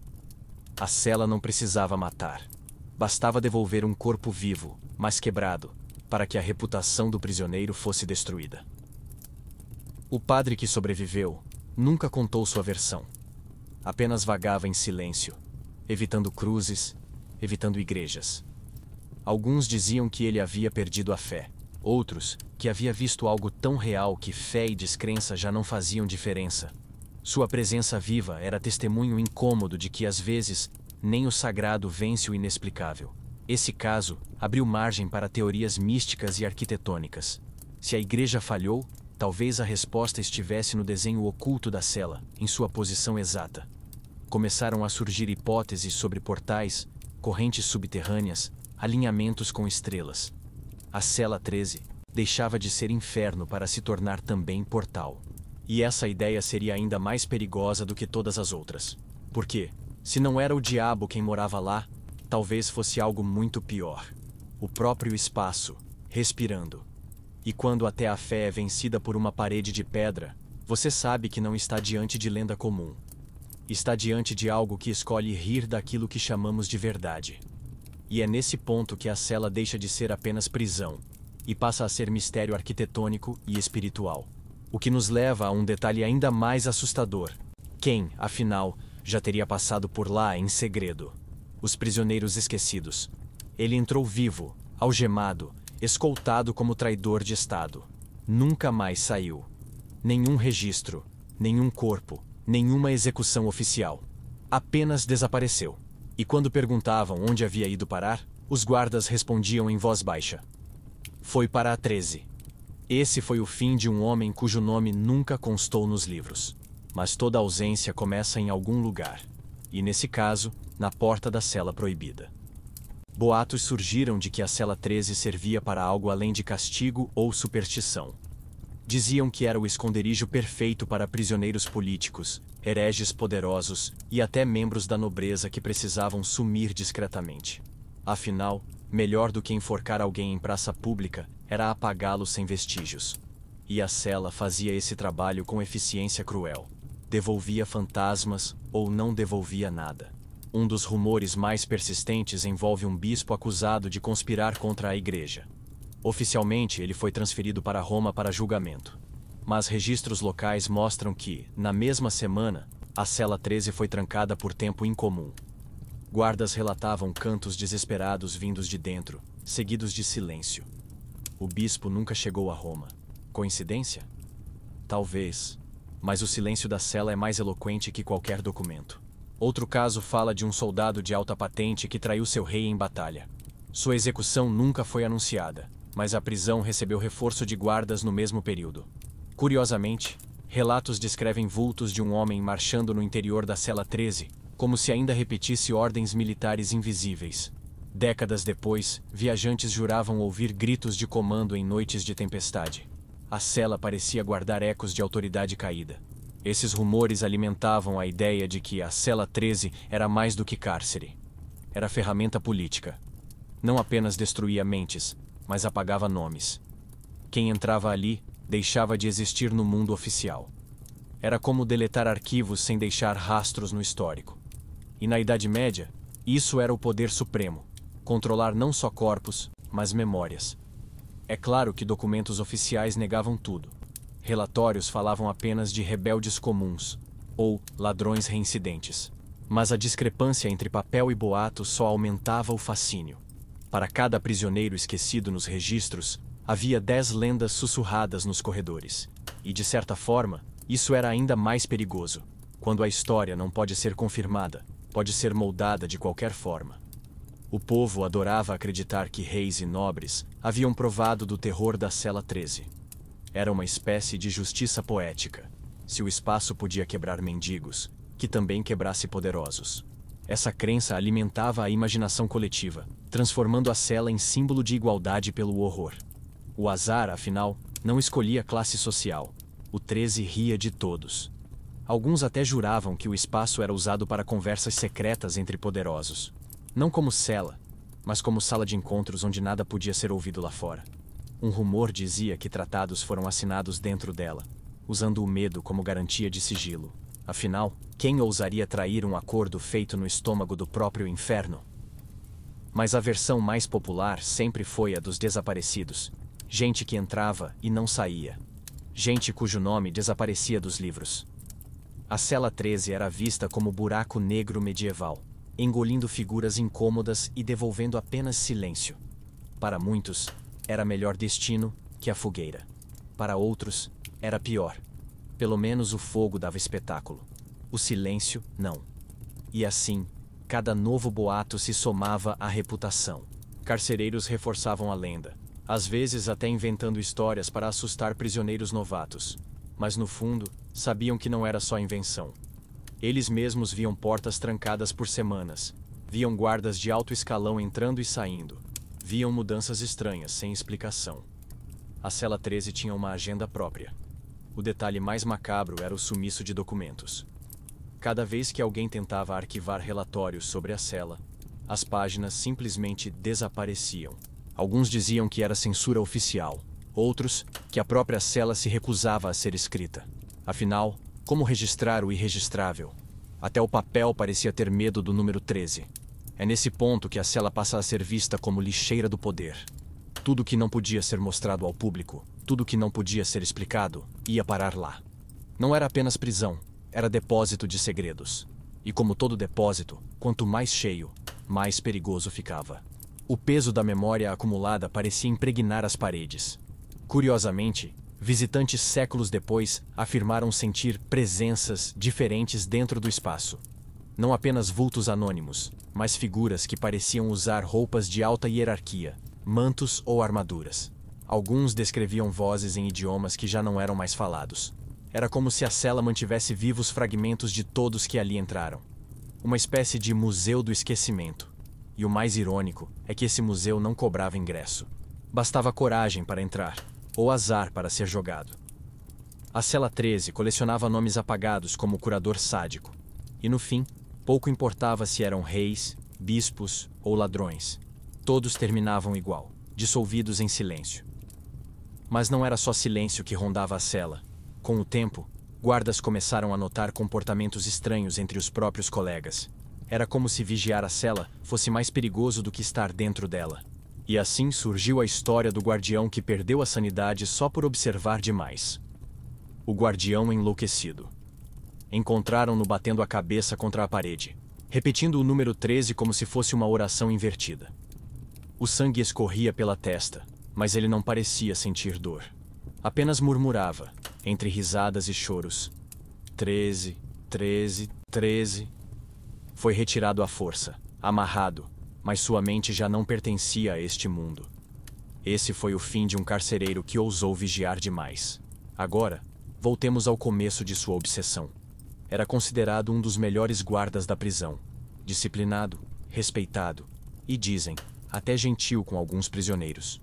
S1: A cela não precisava matar. Bastava devolver um corpo vivo, mas quebrado, para que a reputação do prisioneiro fosse destruída. O padre que sobreviveu nunca contou sua versão. Apenas vagava em silêncio, evitando cruzes, evitando igrejas. Alguns diziam que ele havia perdido a fé. Outros, que havia visto algo tão real que fé e descrença já não faziam diferença. Sua presença viva era testemunho incômodo de que, às vezes, nem o sagrado vence o inexplicável. Esse caso abriu margem para teorias místicas e arquitetônicas. Se a igreja falhou, talvez a resposta estivesse no desenho oculto da cela, em sua posição exata. Começaram a surgir hipóteses sobre portais, correntes subterrâneas, alinhamentos com estrelas. A cela 13 deixava de ser inferno para se tornar também portal. E essa ideia seria ainda mais perigosa do que todas as outras. Por quê? Se não era o diabo quem morava lá, talvez fosse algo muito pior. O próprio espaço, respirando. E quando até a fé é vencida por uma parede de pedra, você sabe que não está diante de lenda comum. Está diante de algo que escolhe rir daquilo que chamamos de verdade. E é nesse ponto que a cela deixa de ser apenas prisão, e passa a ser mistério arquitetônico e espiritual. O que nos leva a um detalhe ainda mais assustador. Quem, afinal, já teria passado por lá em segredo? Os prisioneiros esquecidos. Ele entrou vivo, algemado, escoltado como traidor de Estado. Nunca mais saiu. Nenhum registro, nenhum corpo, nenhuma execução oficial. Apenas desapareceu. E quando perguntavam onde havia ido parar, os guardas respondiam em voz baixa: foi para a 13. Esse foi o fim de um homem cujo nome nunca constou nos livros. Mas toda ausência começa em algum lugar. E nesse caso, na porta da cela proibida. Boatos surgiram de que a cela 13 servia para algo além de castigo ou superstição. Diziam que era o esconderijo perfeito para prisioneiros políticos, hereges poderosos e até membros da nobreza que precisavam sumir discretamente. Afinal, melhor do que enforcar alguém em praça pública era apagá-lo sem vestígios. E a cela fazia esse trabalho com eficiência cruel. Devolvia fantasmas ou não devolvia nada. Um dos rumores mais persistentes envolve um bispo acusado de conspirar contra a igreja. Oficialmente, ele foi transferido para Roma para julgamento. Mas registros locais mostram que, na mesma semana, a cela 13 foi trancada por tempo incomum. Guardas relatavam cantos desesperados vindos de dentro, seguidos de silêncio. O bispo nunca chegou a Roma. Coincidência? Talvez. Mas o silêncio da cela é mais eloquente que qualquer documento. Outro caso fala de um soldado de alta patente que traiu seu rei em batalha. Sua execução nunca foi anunciada, mas a prisão recebeu reforço de guardas no mesmo período. Curiosamente, relatos descrevem vultos de um homem marchando no interior da cela 13, como se ainda repetisse ordens militares invisíveis. Décadas depois, viajantes juravam ouvir gritos de comando em noites de tempestade. A cela parecia guardar ecos de autoridade caída. Esses rumores alimentavam a ideia de que a cela 13 era mais do que cárcere. Era ferramenta política. Não apenas destruía mentes, mas apagava nomes. Quem entrava ali deixava de existir no mundo oficial. Era como deletar arquivos sem deixar rastros no histórico. E na Idade Média, isso era o poder supremo: controlar não só corpos, mas memórias. É claro que documentos oficiais negavam tudo. Relatórios falavam apenas de rebeldes comuns, ou ladrões reincidentes. Mas a discrepância entre papel e boato só aumentava o fascínio. Para cada prisioneiro esquecido nos registros, havia 10 lendas sussurradas nos corredores. E, de certa forma, isso era ainda mais perigoso. Quando a história não pode ser confirmada, pode ser moldada de qualquer forma. O povo adorava acreditar que reis e nobres haviam provado do terror da cela 13. Era uma espécie de justiça poética. Se o espaço podia quebrar mendigos, que também quebrasse poderosos. Essa crença alimentava a imaginação coletiva, transformando a cela em símbolo de igualdade pelo horror. O azar, afinal, não escolhia classe social. O 13 ria de todos. Alguns até juravam que o espaço era usado para conversas secretas entre poderosos. Não como cela, mas como sala de encontros onde nada podia ser ouvido lá fora. Um rumor dizia que tratados foram assinados dentro dela, usando o medo como garantia de sigilo. Afinal, quem ousaria trair um acordo feito no estômago do próprio inferno? Mas a versão mais popular sempre foi a dos desaparecidos. Gente que entrava e não saía. Gente cujo nome desaparecia dos livros. A cela 13 era vista como buraco negro medieval, engolindo figuras incômodas e devolvendo apenas silêncio. Para muitos, era melhor destino que a fogueira. Para outros, era pior. Pelo menos o fogo dava espetáculo. O silêncio, não. E assim, cada novo boato se somava à reputação. Carcereiros reforçavam a lenda, às vezes até inventando histórias para assustar prisioneiros novatos. Mas no fundo, sabiam que não era só invenção. Eles mesmos viam portas trancadas por semanas, viam guardas de alto escalão entrando e saindo, viam mudanças estranhas sem explicação. A cela 13 tinha uma agenda própria. O detalhe mais macabro era o sumiço de documentos. Cada vez que alguém tentava arquivar relatórios sobre a cela, as páginas simplesmente desapareciam. Alguns diziam que era censura oficial, outros que a própria cela se recusava a ser escrita. Afinal, como registrar o irregistrável? Até o papel parecia ter medo do número 13. É nesse ponto que a cela passa a ser vista como lixeira do poder. Tudo que não podia ser mostrado ao público, tudo que não podia ser explicado, ia parar lá. Não era apenas prisão, era depósito de segredos. E como todo depósito, quanto mais cheio, mais perigoso ficava. O peso da memória acumulada parecia impregnar as paredes. Curiosamente, visitantes séculos depois afirmaram sentir presenças diferentes dentro do espaço. Não apenas vultos anônimos, mas figuras que pareciam usar roupas de alta hierarquia, mantos ou armaduras. Alguns descreviam vozes em idiomas que já não eram mais falados. Era como se a cela mantivesse vivos fragmentos de todos que ali entraram. Uma espécie de museu do esquecimento. E o mais irônico é que esse museu não cobrava ingresso. Bastava coragem para entrar, ou azar para ser jogado. A cela 13 colecionava nomes apagados como o curador sádico. E no fim, pouco importava se eram reis, bispos ou ladrões. Todos terminavam igual, dissolvidos em silêncio. Mas não era só silêncio que rondava a cela. Com o tempo, guardas começaram a notar comportamentos estranhos entre os próprios colegas. Era como se vigiar a cela fosse mais perigoso do que estar dentro dela. E assim surgiu a história do guardião que perdeu a sanidade só por observar demais. O guardião enlouquecido. Encontraram-no batendo a cabeça contra a parede, repetindo o número 13 como se fosse uma oração invertida. O sangue escorria pela testa, mas ele não parecia sentir dor. Apenas murmurava, entre risadas e choros: 13, 13, 13. Foi retirado à força, amarrado, mas sua mente já não pertencia a este mundo. Esse foi o fim de um carcereiro que ousou vigiar demais. Agora, voltemos ao começo de sua obsessão. Era considerado um dos melhores guardas da prisão, disciplinado, respeitado e, dizem, até gentil com alguns prisioneiros.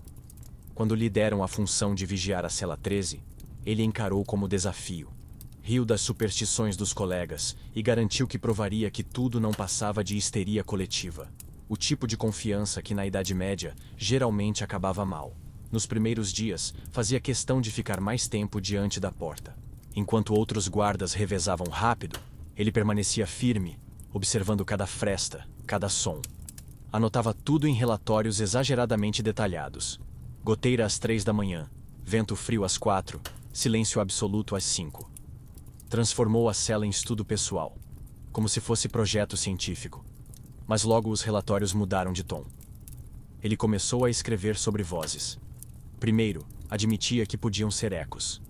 S1: Quando lhe deram a função de vigiar a cela 13, ele encarou como desafio. Riu das superstições dos colegas e garantiu que provaria que tudo não passava de histeria coletiva. O tipo de confiança que na Idade Média geralmente acabava mal. Nos primeiros dias, fazia questão de ficar mais tempo diante da porta. Enquanto outros guardas revezavam rápido, ele permanecia firme, observando cada fresta, cada som. Anotava tudo em relatórios exageradamente detalhados. Goteira às 3 da manhã, vento frio às 4, silêncio absoluto às 5. Transformou a cela em estudo pessoal, como se fosse projeto científico. Mas logo os relatórios mudaram de tom. Ele começou a escrever sobre vozes. Primeiro, admitia que podiam ser ecos.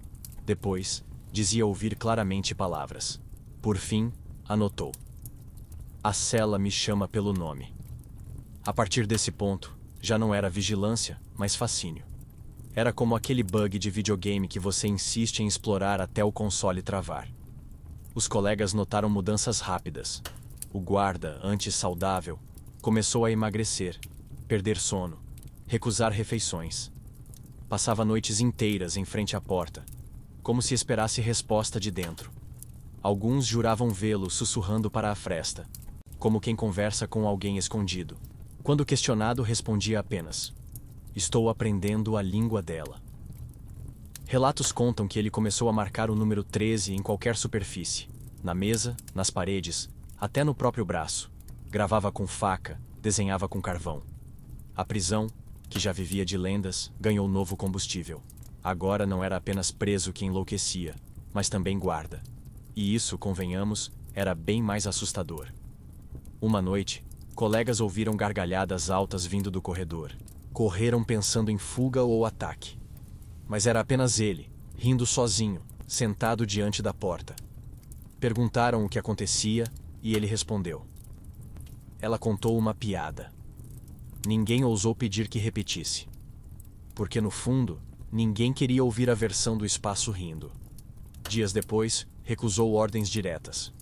S1: Depois, dizia ouvir claramente palavras. Por fim, anotou: a cela me chama pelo nome. A partir desse ponto, já não era vigilância, mas fascínio. Era como aquele bug de videogame que você insiste em explorar até o console travar. Os colegas notaram mudanças rápidas. O guarda, antes saudável, começou a emagrecer, perder sono, recusar refeições. Passava noites inteiras em frente à porta, como se esperasse resposta de dentro. Alguns juravam vê-lo sussurrando para a fresta, como quem conversa com alguém escondido. Quando questionado, respondia apenas: estou aprendendo a língua dela. Relatos contam que ele começou a marcar o número 13 em qualquer superfície, na mesa, nas paredes, até no próprio braço. Gravava com faca, desenhava com carvão. A prisão, que já vivia de lendas, ganhou novo combustível. Agora não era apenas preso que enlouquecia, mas também guarda. E isso, convenhamos, era bem mais assustador. Uma noite, colegas ouviram gargalhadas altas vindo do corredor. Correram pensando em fuga ou ataque. Mas era apenas ele, rindo sozinho, sentado diante da porta. Perguntaram o que acontecia e ele respondeu. Ela contou uma piada. Ninguém ousou pedir que repetisse. Porque no fundo, ninguém queria ouvir a versão do espaço rindo. Dias depois, recusou ordens diretas.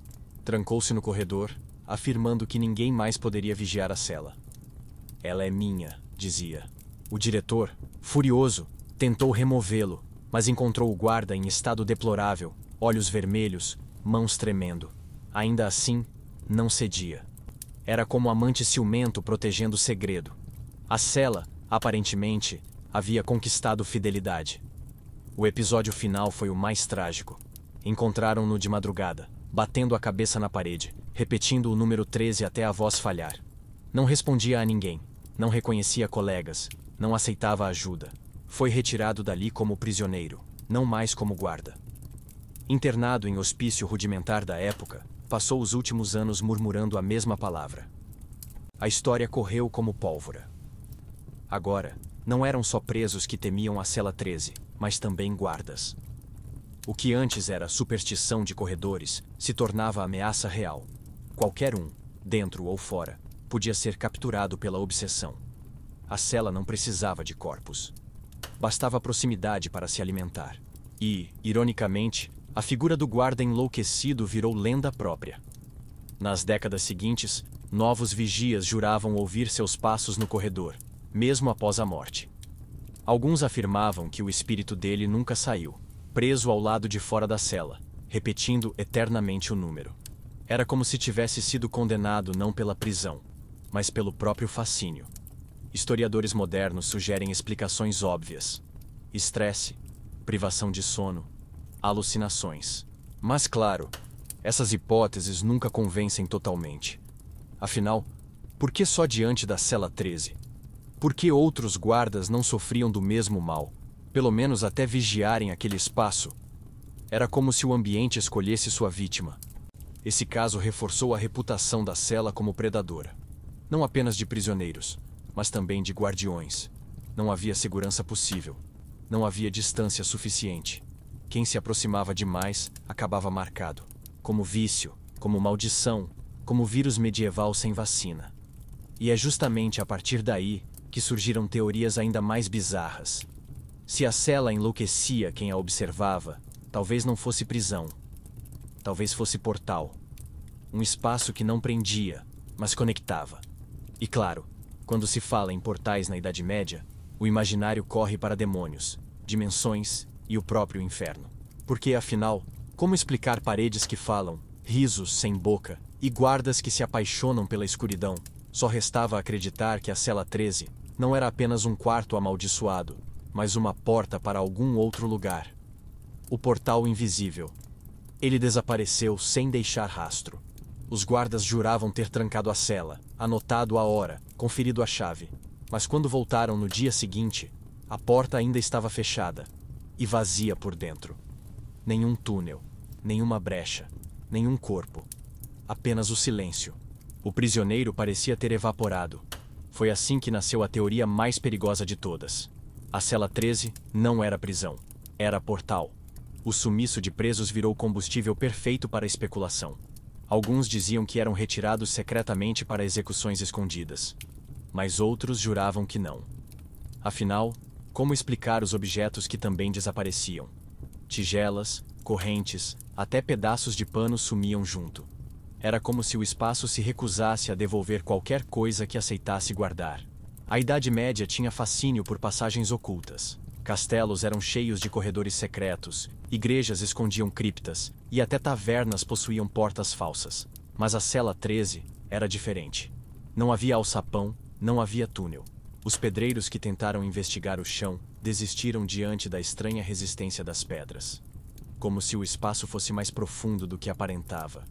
S1: Trancou-se no corredor, afirmando que ninguém mais poderia vigiar a cela. Ela é minha, dizia. O diretor, furioso, tentou removê-lo, mas encontrou o guarda em estado deplorável, olhos vermelhos, mãos tremendo. Ainda assim, não cedia. Era como um amante ciumento protegendo o segredo. A cela, aparentemente, havia conquistado fidelidade. O episódio final foi o mais trágico. Encontraram-no de madrugada, batendo a cabeça na parede, repetindo o número 13 até a voz falhar. Não respondia a ninguém, não reconhecia colegas, não aceitava ajuda. Foi retirado dali como prisioneiro, não mais como guarda. Internado em hospício rudimentar da época, passou os últimos anos murmurando a mesma palavra. A história correu como pólvora. Agora, não eram só presos que temiam a cela 13, mas também guardas. O que antes era superstição de corredores se tornava ameaça real. Qualquer um, dentro ou fora, podia ser capturado pela obsessão. A cela não precisava de corpos. Bastava proximidade para se alimentar. E, ironicamente, a figura do guarda enlouquecido virou lenda própria. Nas décadas seguintes, novos vigias juravam ouvir seus passos no corredor, mesmo após a morte. Alguns afirmavam que o espírito dele nunca saiu, preso ao lado de fora da cela, repetindo eternamente o número. Era como se tivesse sido condenado não pela prisão, mas pelo próprio fascínio. Historiadores modernos sugerem explicações óbvias: estresse, privação de sono, alucinações. Mas, claro, essas hipóteses nunca convencem totalmente. Afinal, por que só diante da cela 13? Por que outros guardas não sofriam do mesmo mal, pelo menos até vigiarem aquele espaço? Era como se o ambiente escolhesse sua vítima. Esse caso reforçou a reputação da cela como predadora. Não apenas de prisioneiros, mas também de guardiões. Não havia segurança possível. Não havia distância suficiente. Quem se aproximava demais acabava marcado. Como vício, como maldição, como vírus medieval sem vacina. E é justamente a partir daí que surgiram teorias ainda mais bizarras. Se a cela enlouquecia quem a observava, talvez não fosse prisão. Talvez fosse portal. Um espaço que não prendia, mas conectava. E claro, quando se fala em portais na Idade Média, o imaginário corre para demônios, dimensões e o próprio inferno. Porque, afinal, como explicar paredes que falam, risos sem boca e guardas que se apaixonam pela escuridão? Só restava acreditar que a cela 13 não era apenas um quarto amaldiçoado, mas uma porta para algum outro lugar. O portal invisível. Ele desapareceu sem deixar rastro. Os guardas juravam ter trancado a cela, anotado a hora, conferido a chave. Mas quando voltaram no dia seguinte, a porta ainda estava fechada e vazia por dentro. Nenhum túnel, nenhuma brecha, nenhum corpo. Apenas o silêncio. O prisioneiro parecia ter evaporado. Foi assim que nasceu a teoria mais perigosa de todas. A cela 13 não era prisão, era portal. O sumiço de presos virou combustível perfeito para a especulação. Alguns diziam que eram retirados secretamente para execuções escondidas. Mas outros juravam que não. Afinal, como explicar os objetos que também desapareciam? Tigelas, correntes, até pedaços de pano sumiam junto. Era como se o espaço se recusasse a devolver qualquer coisa que aceitasse guardar. A Idade Média tinha fascínio por passagens ocultas. Castelos eram cheios de corredores secretos, igrejas escondiam criptas, e até tavernas possuíam portas falsas. Mas a cela 13 era diferente. Não havia alçapão, não havia túnel. Os pedreiros que tentaram investigar o chão desistiram diante da estranha resistência das pedras. Como se o espaço fosse mais profundo do que aparentava.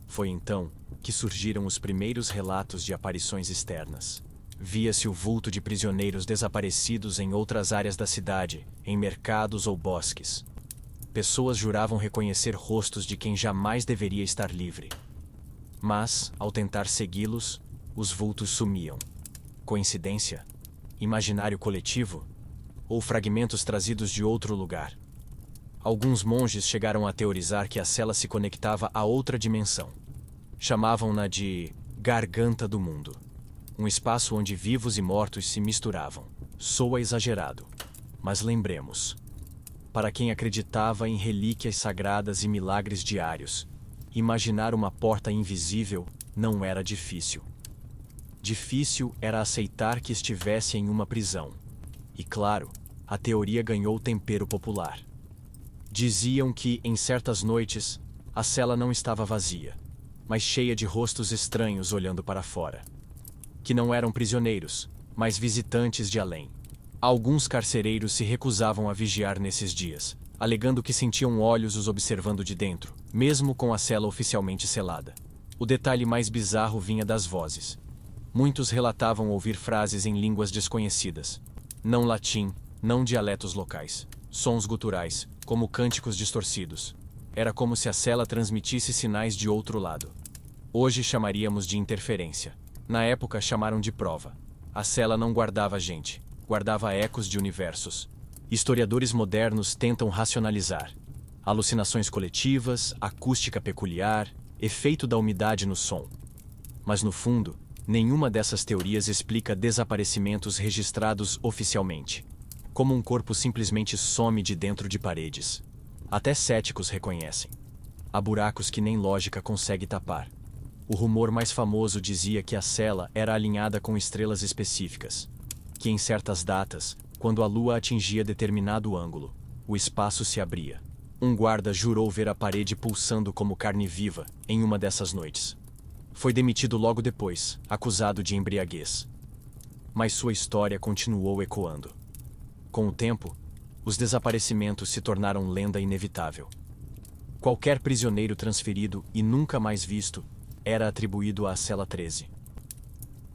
S1: Foi então que surgiram os primeiros relatos de aparições externas. Via-se o vulto de prisioneiros desaparecidos em outras áreas da cidade, em mercados ou bosques. Pessoas juravam reconhecer rostos de quem jamais deveria estar livre. Mas, ao tentar segui-los, os vultos sumiam. Coincidência? Imaginário coletivo? Ou fragmentos trazidos de outro lugar? Alguns monges chegaram a teorizar que a cela se conectava a outra dimensão. Chamavam-na de Garganta do Mundo. Um espaço onde vivos e mortos se misturavam. Soa exagerado, mas lembremos. Para quem acreditava em relíquias sagradas e milagres diários, imaginar uma porta invisível não era difícil. Difícil era aceitar que estivesse em uma prisão. E claro, a teoria ganhou tempero popular. Diziam que, em certas noites, a cela não estava vazia, mas cheia de rostos estranhos olhando para fora. Que não eram prisioneiros, mas visitantes de além. Alguns carcereiros se recusavam a vigiar nesses dias, alegando que sentiam olhos os observando de dentro, mesmo com a cela oficialmente selada. O detalhe mais bizarro vinha das vozes. Muitos relatavam ouvir frases em línguas desconhecidas. Não latim, não dialetos locais. Sons guturais, como cânticos distorcidos. Era como se a cela transmitisse sinais de outro lado. Hoje chamaríamos de interferência. Na época chamaram de prova. A cela não guardava gente, guardava ecos de universos. Historiadores modernos tentam racionalizar. Alucinações coletivas, acústica peculiar, efeito da umidade no som. Mas no fundo, nenhuma dessas teorias explica desaparecimentos registrados oficialmente. Como um corpo simplesmente some de dentro de paredes. Até céticos reconhecem. Há buracos que nem lógica consegue tapar. O rumor mais famoso dizia que a cela era alinhada com estrelas específicas. Que em certas datas, quando a lua atingia determinado ângulo, o espaço se abria. Um guarda jurou ver a parede pulsando como carne viva em uma dessas noites. Foi demitido logo depois, acusado de embriaguez. Mas sua história continuou ecoando. Com o tempo, os desaparecimentos se tornaram lenda inevitável. Qualquer prisioneiro transferido e nunca mais visto era atribuído à cela 13.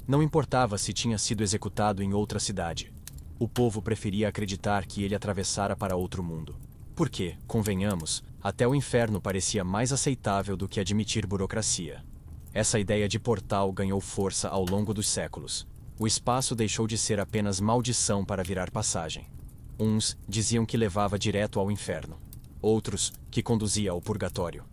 S1: Não importava se tinha sido executado em outra cidade. O povo preferia acreditar que ele atravessara para outro mundo. Porque, convenhamos, até o inferno parecia mais aceitável do que admitir burocracia. Essa ideia de portal ganhou força ao longo dos séculos. O espaço deixou de ser apenas maldição para virar passagem. Uns diziam que levava direto ao inferno. Outros, que conduzia ao purgatório.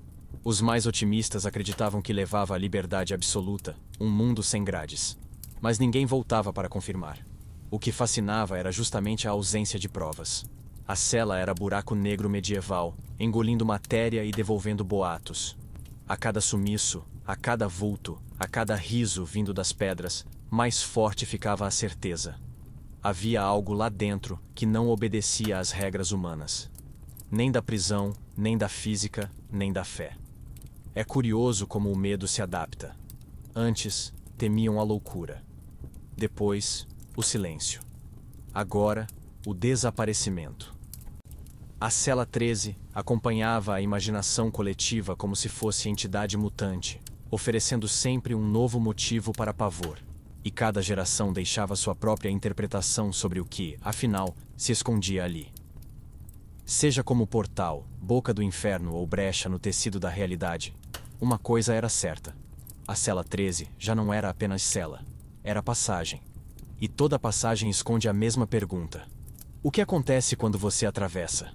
S1: Os mais otimistas acreditavam que levava à liberdade absoluta, um mundo sem grades. Mas ninguém voltava para confirmar. O que fascinava era justamente a ausência de provas. A cela era buraco negro medieval, engolindo matéria e devolvendo boatos. A cada sumiço, a cada vulto, a cada riso vindo das pedras, mais forte ficava a certeza. Havia algo lá dentro que não obedecia às regras humanas. Nem da prisão, nem da física, nem da fé. É curioso como o medo se adapta. Antes, temiam a loucura. Depois, o silêncio. Agora, o desaparecimento. A cela 13 acompanhava a imaginação coletiva como se fosse entidade mutante, oferecendo sempre um novo motivo para pavor. E cada geração deixava sua própria interpretação sobre o que, afinal, se escondia ali. Seja como portal, boca do inferno ou brecha no tecido da realidade, uma coisa era certa. A cela 13 já não era apenas cela, era passagem. E toda passagem esconde a mesma pergunta. O que acontece quando você atravessa?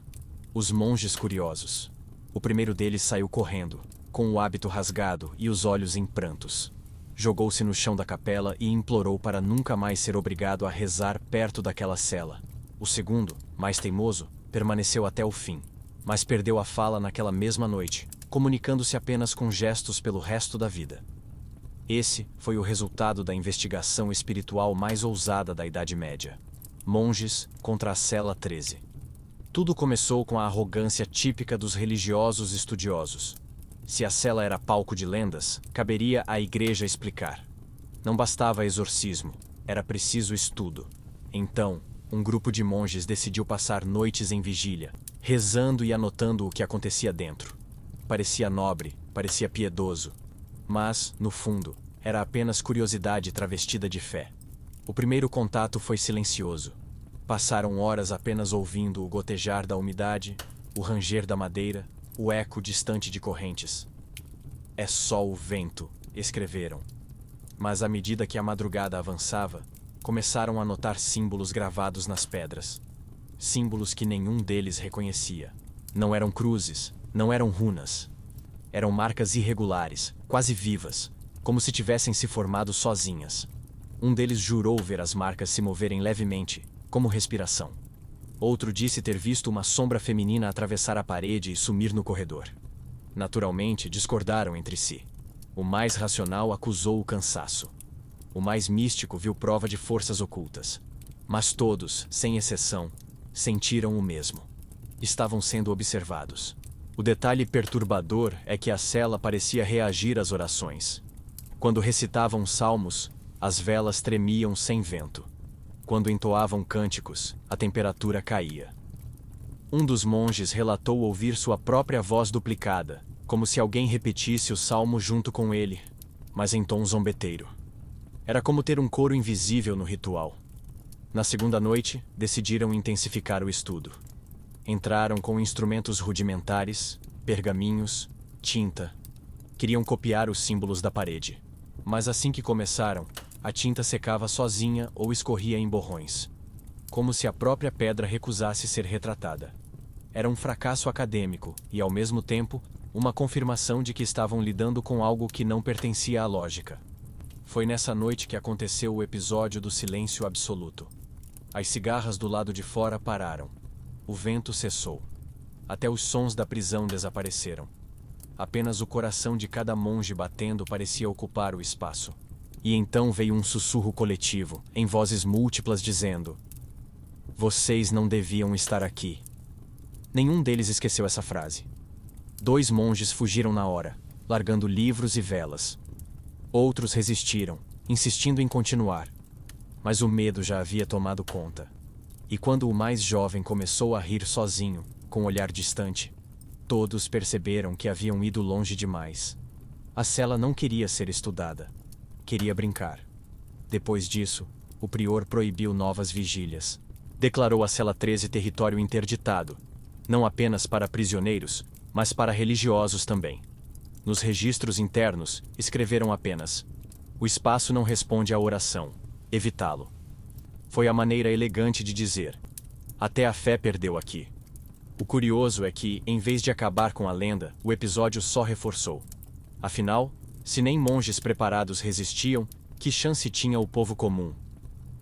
S1: Os monges curiosos. O primeiro deles saiu correndo, com o hábito rasgado e os olhos em prantos. Jogou-se no chão da capela e implorou para nunca mais ser obrigado a rezar perto daquela cela. O segundo, mais teimoso, permaneceu até o fim, mas perdeu a fala naquela mesma noite, comunicando-se apenas com gestos pelo resto da vida. Esse foi o resultado da investigação espiritual mais ousada da Idade Média. Monges contra a cela 13. Tudo começou com a arrogância típica dos religiosos estudiosos. Se a cela era palco de lendas, caberia à igreja explicar. Não bastava exorcismo, era preciso estudo. Então, um grupo de monges decidiu passar noites em vigília, rezando e anotando o que acontecia dentro. Parecia nobre, parecia piedoso. Mas, no fundo, era apenas curiosidade travestida de fé. O primeiro contato foi silencioso. Passaram horas apenas ouvindo o gotejar da umidade, o ranger da madeira, o eco distante de correntes. É só o vento, escreveram. Mas à medida que a madrugada avançava, começaram a notar símbolos gravados nas pedras. Símbolos que nenhum deles reconhecia. Não eram cruzes, não eram runas. Eram marcas irregulares, quase vivas, como se tivessem se formado sozinhas. Um deles jurou ver as marcas se moverem levemente, como respiração. Outro disse ter visto uma sombra feminina atravessar a parede e sumir no corredor. Naturalmente, discordaram entre si. O mais racional acusou o cansaço. O mais místico viu prova de forças ocultas. Mas todos, sem exceção, sentiram o mesmo. Estavam sendo observados. O detalhe perturbador é que a cela parecia reagir às orações. Quando recitavam salmos, as velas tremiam sem vento. Quando entoavam cânticos, a temperatura caía. Um dos monges relatou ouvir sua própria voz duplicada, como se alguém repetisse o salmo junto com ele, mas em tom zombeteiro. Era como ter um coro invisível no ritual. Na segunda noite, decidiram intensificar o estudo. Entraram com instrumentos rudimentares, pergaminhos, tinta. Queriam copiar os símbolos da parede. Mas assim que começaram, a tinta secava sozinha ou escorria em borrões. Como se a própria pedra recusasse ser retratada. Era um fracasso acadêmico e, ao mesmo tempo, uma confirmação de que estavam lidando com algo que não pertencia à lógica. Foi nessa noite que aconteceu o episódio do silêncio absoluto. As cigarras do lado de fora pararam. O vento cessou. Até os sons da prisão desapareceram. Apenas o coração de cada monge batendo parecia ocupar o espaço. E então veio um sussurro coletivo, em vozes múltiplas dizendo: "Vocês não deviam estar aqui." Nenhum deles esqueceu essa frase. 2 monges fugiram na hora, largando livros e velas. Outros resistiram, insistindo em continuar. Mas o medo já havia tomado conta. E quando o mais jovem começou a rir sozinho, com um olhar distante, todos perceberam que haviam ido longe demais. A cela não queria ser estudada. Queria brincar. Depois disso, o prior proibiu novas vigílias. Declarou a cela 13 território interditado, não apenas para prisioneiros, mas para religiosos também. Nos registros internos, escreveram apenas: "O espaço não responde à oração. Evitá-lo." Foi a maneira elegante de dizer: "Até a fé perdeu aqui." O curioso é que, em vez de acabar com a lenda, o episódio só reforçou. Afinal, se nem monges preparados resistiam, que chance tinha o povo comum?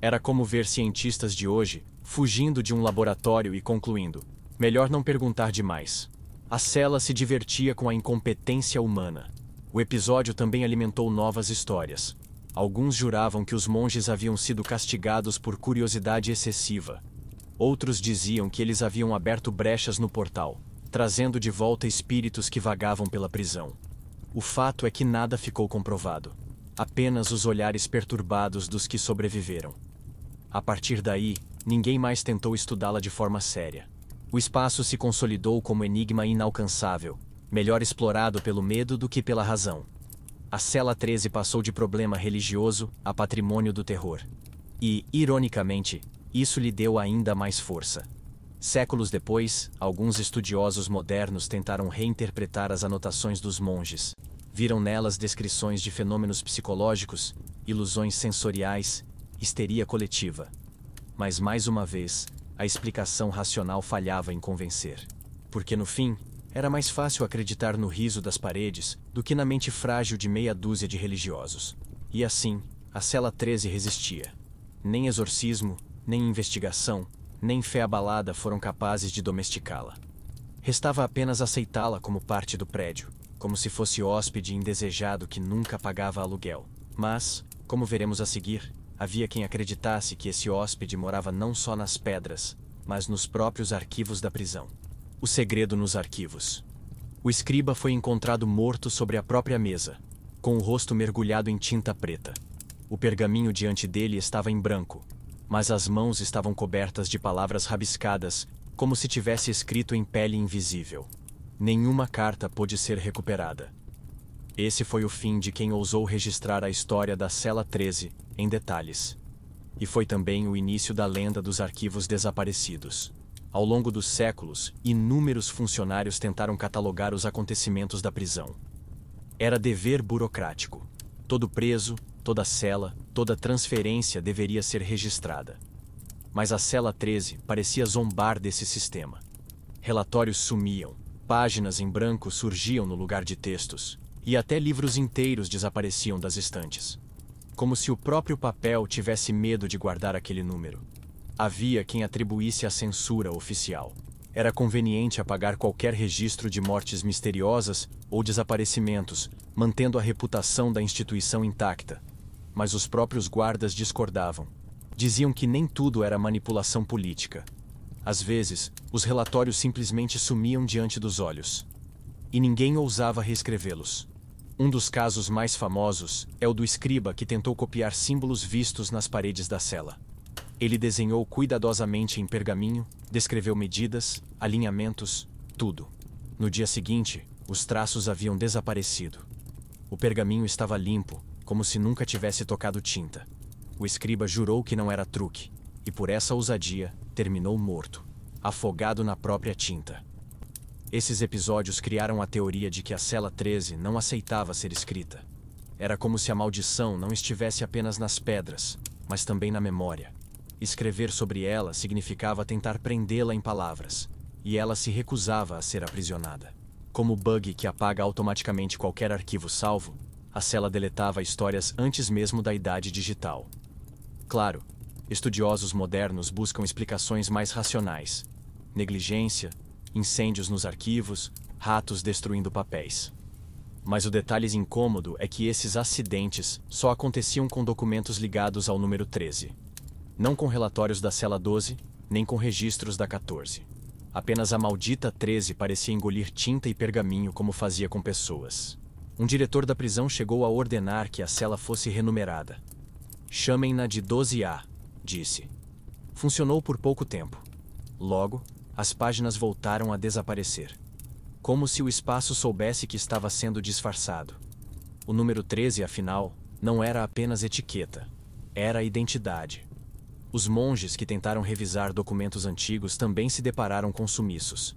S1: Era como ver cientistas de hoje fugindo de um laboratório e concluindo: melhor não perguntar demais. A cela se divertia com a incompetência humana. O episódio também alimentou novas histórias. Alguns juravam que os monges haviam sido castigados por curiosidade excessiva. Outros diziam que eles haviam aberto brechas no portal, trazendo de volta espíritos que vagavam pela prisão. O fato é que nada ficou comprovado. Apenas os olhares perturbados dos que sobreviveram. A partir daí, ninguém mais tentou estudá-la de forma séria. O espaço se consolidou como enigma inalcançável, melhor explorado pelo medo do que pela razão. A cela 13 passou de problema religioso a patrimônio do terror. E, ironicamente, isso lhe deu ainda mais força. Séculos depois, alguns estudiosos modernos tentaram reinterpretar as anotações dos monges. Viram nelas descrições de fenômenos psicológicos, ilusões sensoriais, histeria coletiva. Mas mais uma vez, a explicação racional falhava em convencer. Porque no fim, era mais fácil acreditar no riso das paredes do que na mente frágil de meia dúzia de religiosos. E assim, a cela 13 resistia. Nem exorcismo, nem investigação, nem fé abalada foram capazes de domesticá-la. Restava apenas aceitá-la como parte do prédio, como se fosse hóspede indesejado que nunca pagava aluguel. Mas, como veremos a seguir, havia quem acreditasse que esse hóspede morava não só nas pedras, mas nos próprios arquivos da prisão. O segredo nos arquivos. O escriba foi encontrado morto sobre a própria mesa, com o rosto mergulhado em tinta preta. O pergaminho diante dele estava em branco, mas as mãos estavam cobertas de palavras rabiscadas, como se tivesse escrito em pele invisível. Nenhuma carta pôde ser recuperada. Esse foi o fim de quem ousou registrar a história da cela 13 em detalhes. E foi também o início da lenda dos arquivos desaparecidos. Ao longo dos séculos, inúmeros funcionários tentaram catalogar os acontecimentos da prisão. Era dever burocrático. Todo preso, toda cela, toda transferência deveria ser registrada. Mas a cela 13 parecia zombar desse sistema. Relatórios sumiam, páginas em branco surgiam no lugar de textos, e até livros inteiros desapareciam das estantes. Como se o próprio papel tivesse medo de guardar aquele número. Havia quem atribuísse a censura oficial. Era conveniente apagar qualquer registro de mortes misteriosas ou desaparecimentos, mantendo a reputação da instituição intacta. Mas os próprios guardas discordavam. Diziam que nem tudo era manipulação política. Às vezes, os relatórios simplesmente sumiam diante dos olhos. E ninguém ousava reescrevê-los. Um dos casos mais famosos é o do escriba que tentou copiar símbolos vistos nas paredes da cela. Ele desenhou cuidadosamente em pergaminho, descreveu medidas, alinhamentos, tudo. No dia seguinte, os traços haviam desaparecido. O pergaminho estava limpo, como se nunca tivesse tocado tinta. O escriba jurou que não era truque, e por essa ousadia, terminou morto, afogado na própria tinta. Esses episódios criaram a teoria de que a cela 13 não aceitava ser escrita. Era como se a maldição não estivesse apenas nas pedras, mas também na memória. Escrever sobre ela significava tentar prendê-la em palavras, e ela se recusava a ser aprisionada. Como o bug que apaga automaticamente qualquer arquivo salvo, a cela deletava histórias antes mesmo da idade digital. Claro, estudiosos modernos buscam explicações mais racionais. Negligência, incêndios nos arquivos, ratos destruindo papéis. Mas o detalhe incômodo é que esses acidentes só aconteciam com documentos ligados ao número 13. Não com relatórios da cela 12, nem com registros da 14. Apenas a maldita 13 parecia engolir tinta e pergaminho como fazia com pessoas. Um diretor da prisão chegou a ordenar que a cela fosse renumerada. "Chamem-na de 12A", disse. Funcionou por pouco tempo. Logo, as páginas voltaram a desaparecer. Como se o espaço soubesse que estava sendo disfarçado. O número 13, afinal, não era apenas etiqueta. Era a identidade. Os monges que tentaram revisar documentos antigos também se depararam com sumiços.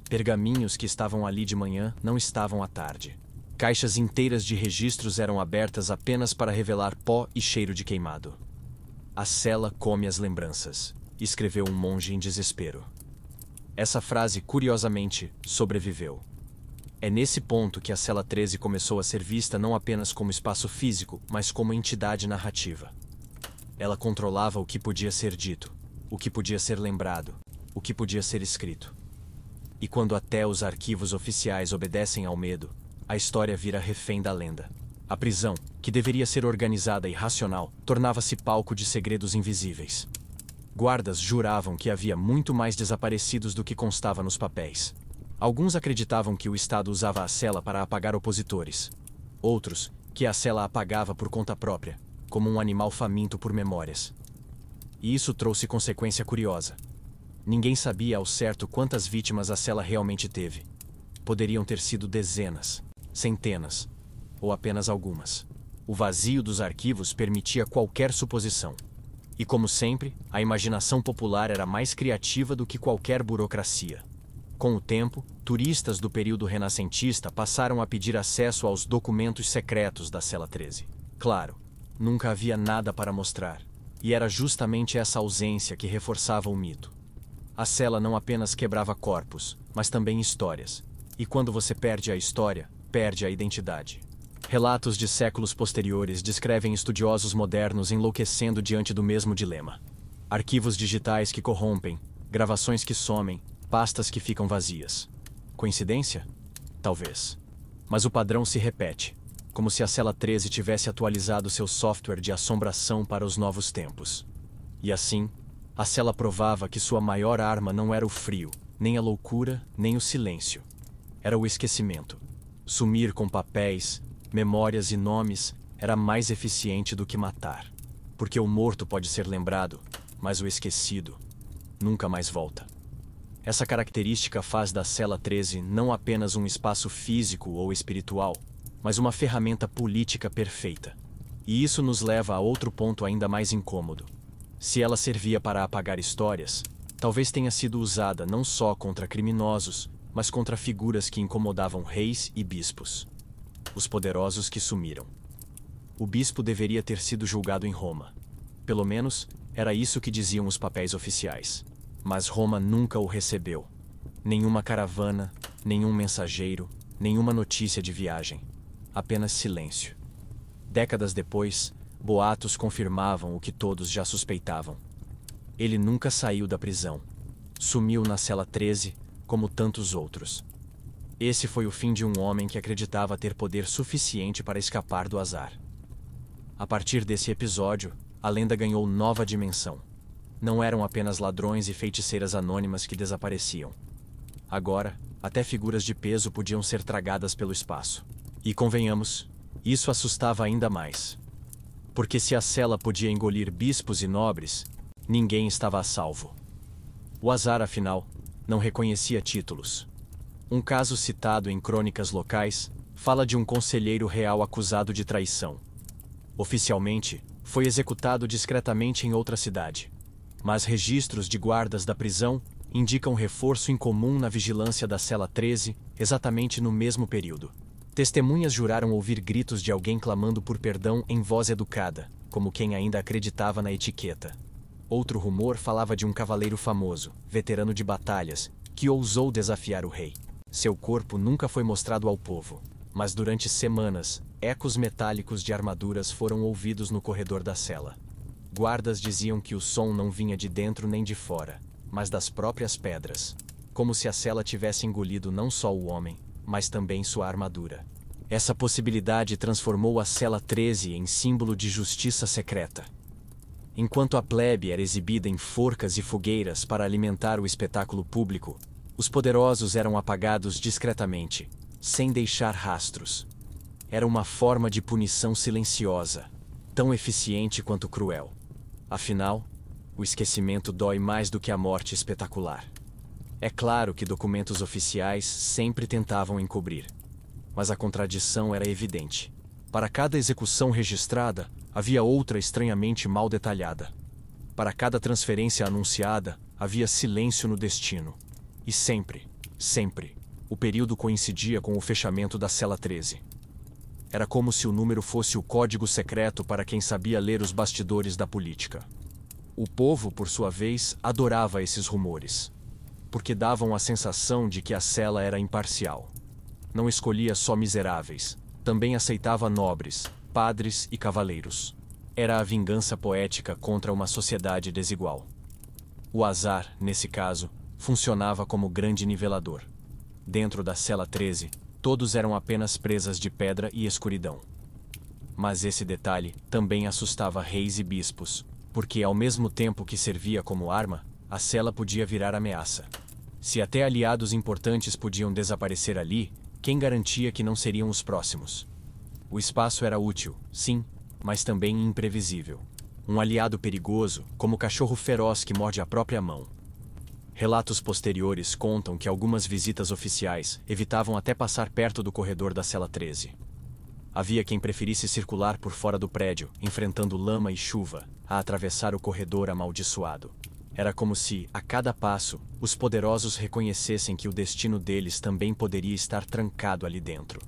S1: Pergaminhos que estavam ali de manhã não estavam à tarde. Caixas inteiras de registros eram abertas apenas para revelar pó e cheiro de queimado. A cela come as lembranças, escreveu um monge em desespero. Essa frase, curiosamente, sobreviveu. É nesse ponto que a cela 13 começou a ser vista não apenas como espaço físico, mas como entidade narrativa. Ela controlava o que podia ser dito, o que podia ser lembrado, o que podia ser escrito. E quando até os arquivos oficiais obedecem ao medo, a história vira refém da lenda. A prisão, que deveria ser organizada e racional, tornava-se palco de segredos invisíveis. Guardas juravam que havia muito mais desaparecidos do que constava nos papéis. Alguns acreditavam que o Estado usava a cela para apagar opositores. Outros, que a cela apagava por conta própria, como um animal faminto por memórias. E isso trouxe consequência curiosa. Ninguém sabia ao certo quantas vítimas a cela realmente teve. Poderiam ter sido dezenas, centenas, ou apenas algumas. O vazio dos arquivos permitia qualquer suposição. E como sempre, a imaginação popular era mais criativa do que qualquer burocracia. Com o tempo, turistas do período renascentista passaram a pedir acesso aos documentos secretos da cela 13. Claro, nunca havia nada para mostrar, e era justamente essa ausência que reforçava o mito. A cela não apenas quebrava corpos, mas também histórias. E quando você perde a história, perde a identidade. Relatos de séculos posteriores descrevem estudiosos modernos enlouquecendo diante do mesmo dilema. Arquivos digitais que corrompem, gravações que somem, pastas que ficam vazias. Coincidência? Talvez. Mas o padrão se repete, como se a cela 13 tivesse atualizado seu software de assombração para os novos tempos. E assim, a cela provava que sua maior arma não era o frio, nem a loucura, nem o silêncio. Era o esquecimento. Sumir com papéis, memórias e nomes era mais eficiente do que matar. Porque o morto pode ser lembrado, mas o esquecido nunca mais volta. Essa característica faz da cela 13 não apenas um espaço físico ou espiritual, mas uma ferramenta política perfeita. E isso nos leva a outro ponto ainda mais incômodo. Se ela servia para apagar histórias, talvez tenha sido usada não só contra criminosos, mas contra figuras que incomodavam reis e bispos. Os poderosos que sumiram. O bispo deveria ter sido julgado em Roma. Pelo menos, era isso que diziam os papéis oficiais. Mas Roma nunca o recebeu. Nenhuma caravana, nenhum mensageiro, nenhuma notícia de viagem. Apenas silêncio. Décadas depois, boatos confirmavam o que todos já suspeitavam. Ele nunca saiu da prisão. Sumiu na cela 13, como tantos outros. Esse foi o fim de um homem que acreditava ter poder suficiente para escapar do azar. A partir desse episódio, a lenda ganhou nova dimensão. Não eram apenas ladrões e feiticeiras anônimas que desapareciam. Agora, até figuras de peso podiam ser tragadas pelo espaço. E convenhamos, isso assustava ainda mais. Porque se a cela podia engolir bispos e nobres, ninguém estava a salvo. O azar, afinal, não reconhecia títulos. Um caso citado em crônicas locais fala de um conselheiro real acusado de traição. Oficialmente, foi executado discretamente em outra cidade. Mas registros de guardas da prisão indicam reforço incomum na vigilância da cela 13, exatamente no mesmo período. Testemunhas juraram ouvir gritos de alguém clamando por perdão em voz educada, como quem ainda acreditava na etiqueta. Outro rumor falava de um cavaleiro famoso, veterano de batalhas, que ousou desafiar o rei. Seu corpo nunca foi mostrado ao povo, mas durante semanas, ecos metálicos de armaduras foram ouvidos no corredor da cela. Guardas diziam que o som não vinha de dentro nem de fora, mas das próprias pedras, como se a cela tivesse engolido não só o homem, mas também sua armadura. Essa possibilidade transformou a cela 13 em símbolo de justiça secreta. Enquanto a plebe era exibida em forcas e fogueiras para alimentar o espetáculo público, os poderosos eram apagados discretamente, sem deixar rastros. Era uma forma de punição silenciosa, tão eficiente quanto cruel. Afinal, o esquecimento dói mais do que a morte espetacular. É claro que documentos oficiais sempre tentavam encobrir, mas a contradição era evidente. Para cada execução registrada, havia outra estranhamente mal detalhada. Para cada transferência anunciada, havia silêncio no destino. E sempre, sempre, o período coincidia com o fechamento da cela 13. Era como se o número fosse o código secreto para quem sabia ler os bastidores da política. O povo, por sua vez, adorava esses rumores, porque davam a sensação de que a cela era imparcial. Não escolhia só miseráveis, também aceitava nobres, padres e cavaleiros. Era a vingança poética contra uma sociedade desigual. O azar, nesse caso, funcionava como grande nivelador. Dentro da cela 13, todos eram apenas presas de pedra e escuridão. Mas esse detalhe também assustava reis e bispos, porque ao mesmo tempo que servia como arma, a cela podia virar ameaça. Se até aliados importantes podiam desaparecer ali, quem garantia que não seriam os próximos? O espaço era útil, sim, mas também imprevisível. Um aliado perigoso, como o cachorro feroz que morde a própria mão. Relatos posteriores contam que algumas visitas oficiais evitavam até passar perto do corredor da cela 13. Havia quem preferisse circular por fora do prédio, enfrentando lama e chuva, a atravessar o corredor amaldiçoado. Era como se, a cada passo, os poderosos reconhecessem que o destino deles também poderia estar trancado ali dentro.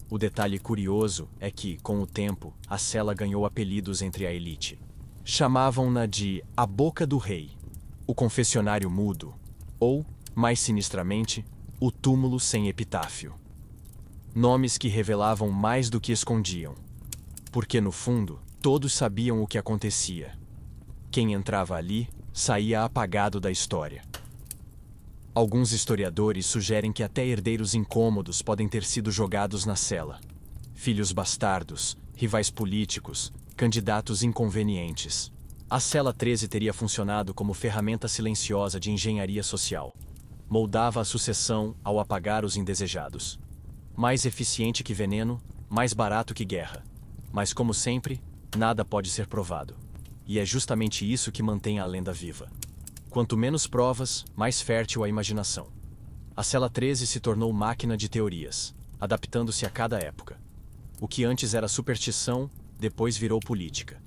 S1: O detalhe curioso é que, com o tempo, a cela ganhou apelidos entre a elite. Chamavam-na de a Boca do Rei, o Confessionário Mudo, ou, mais sinistramente, o Túmulo Sem Epitáfio. Nomes que revelavam mais do que escondiam. Porque, no fundo, todos sabiam o que acontecia. Quem entrava ali saía apagado da história. Alguns historiadores sugerem que até herdeiros incômodos podem ter sido jogados na cela. Filhos bastardos, rivais políticos, candidatos inconvenientes. A cela 13 teria funcionado como ferramenta silenciosa de engenharia social. Moldava a sucessão ao apagar os indesejados. Mais eficiente que veneno, mais barato que guerra. Mas, como sempre, nada pode ser provado. E é justamente isso que mantém a lenda viva. Quanto menos provas, mais fértil a imaginação. A cela 13 se tornou máquina de teorias, adaptando-se a cada época. O que antes era superstição, depois virou política.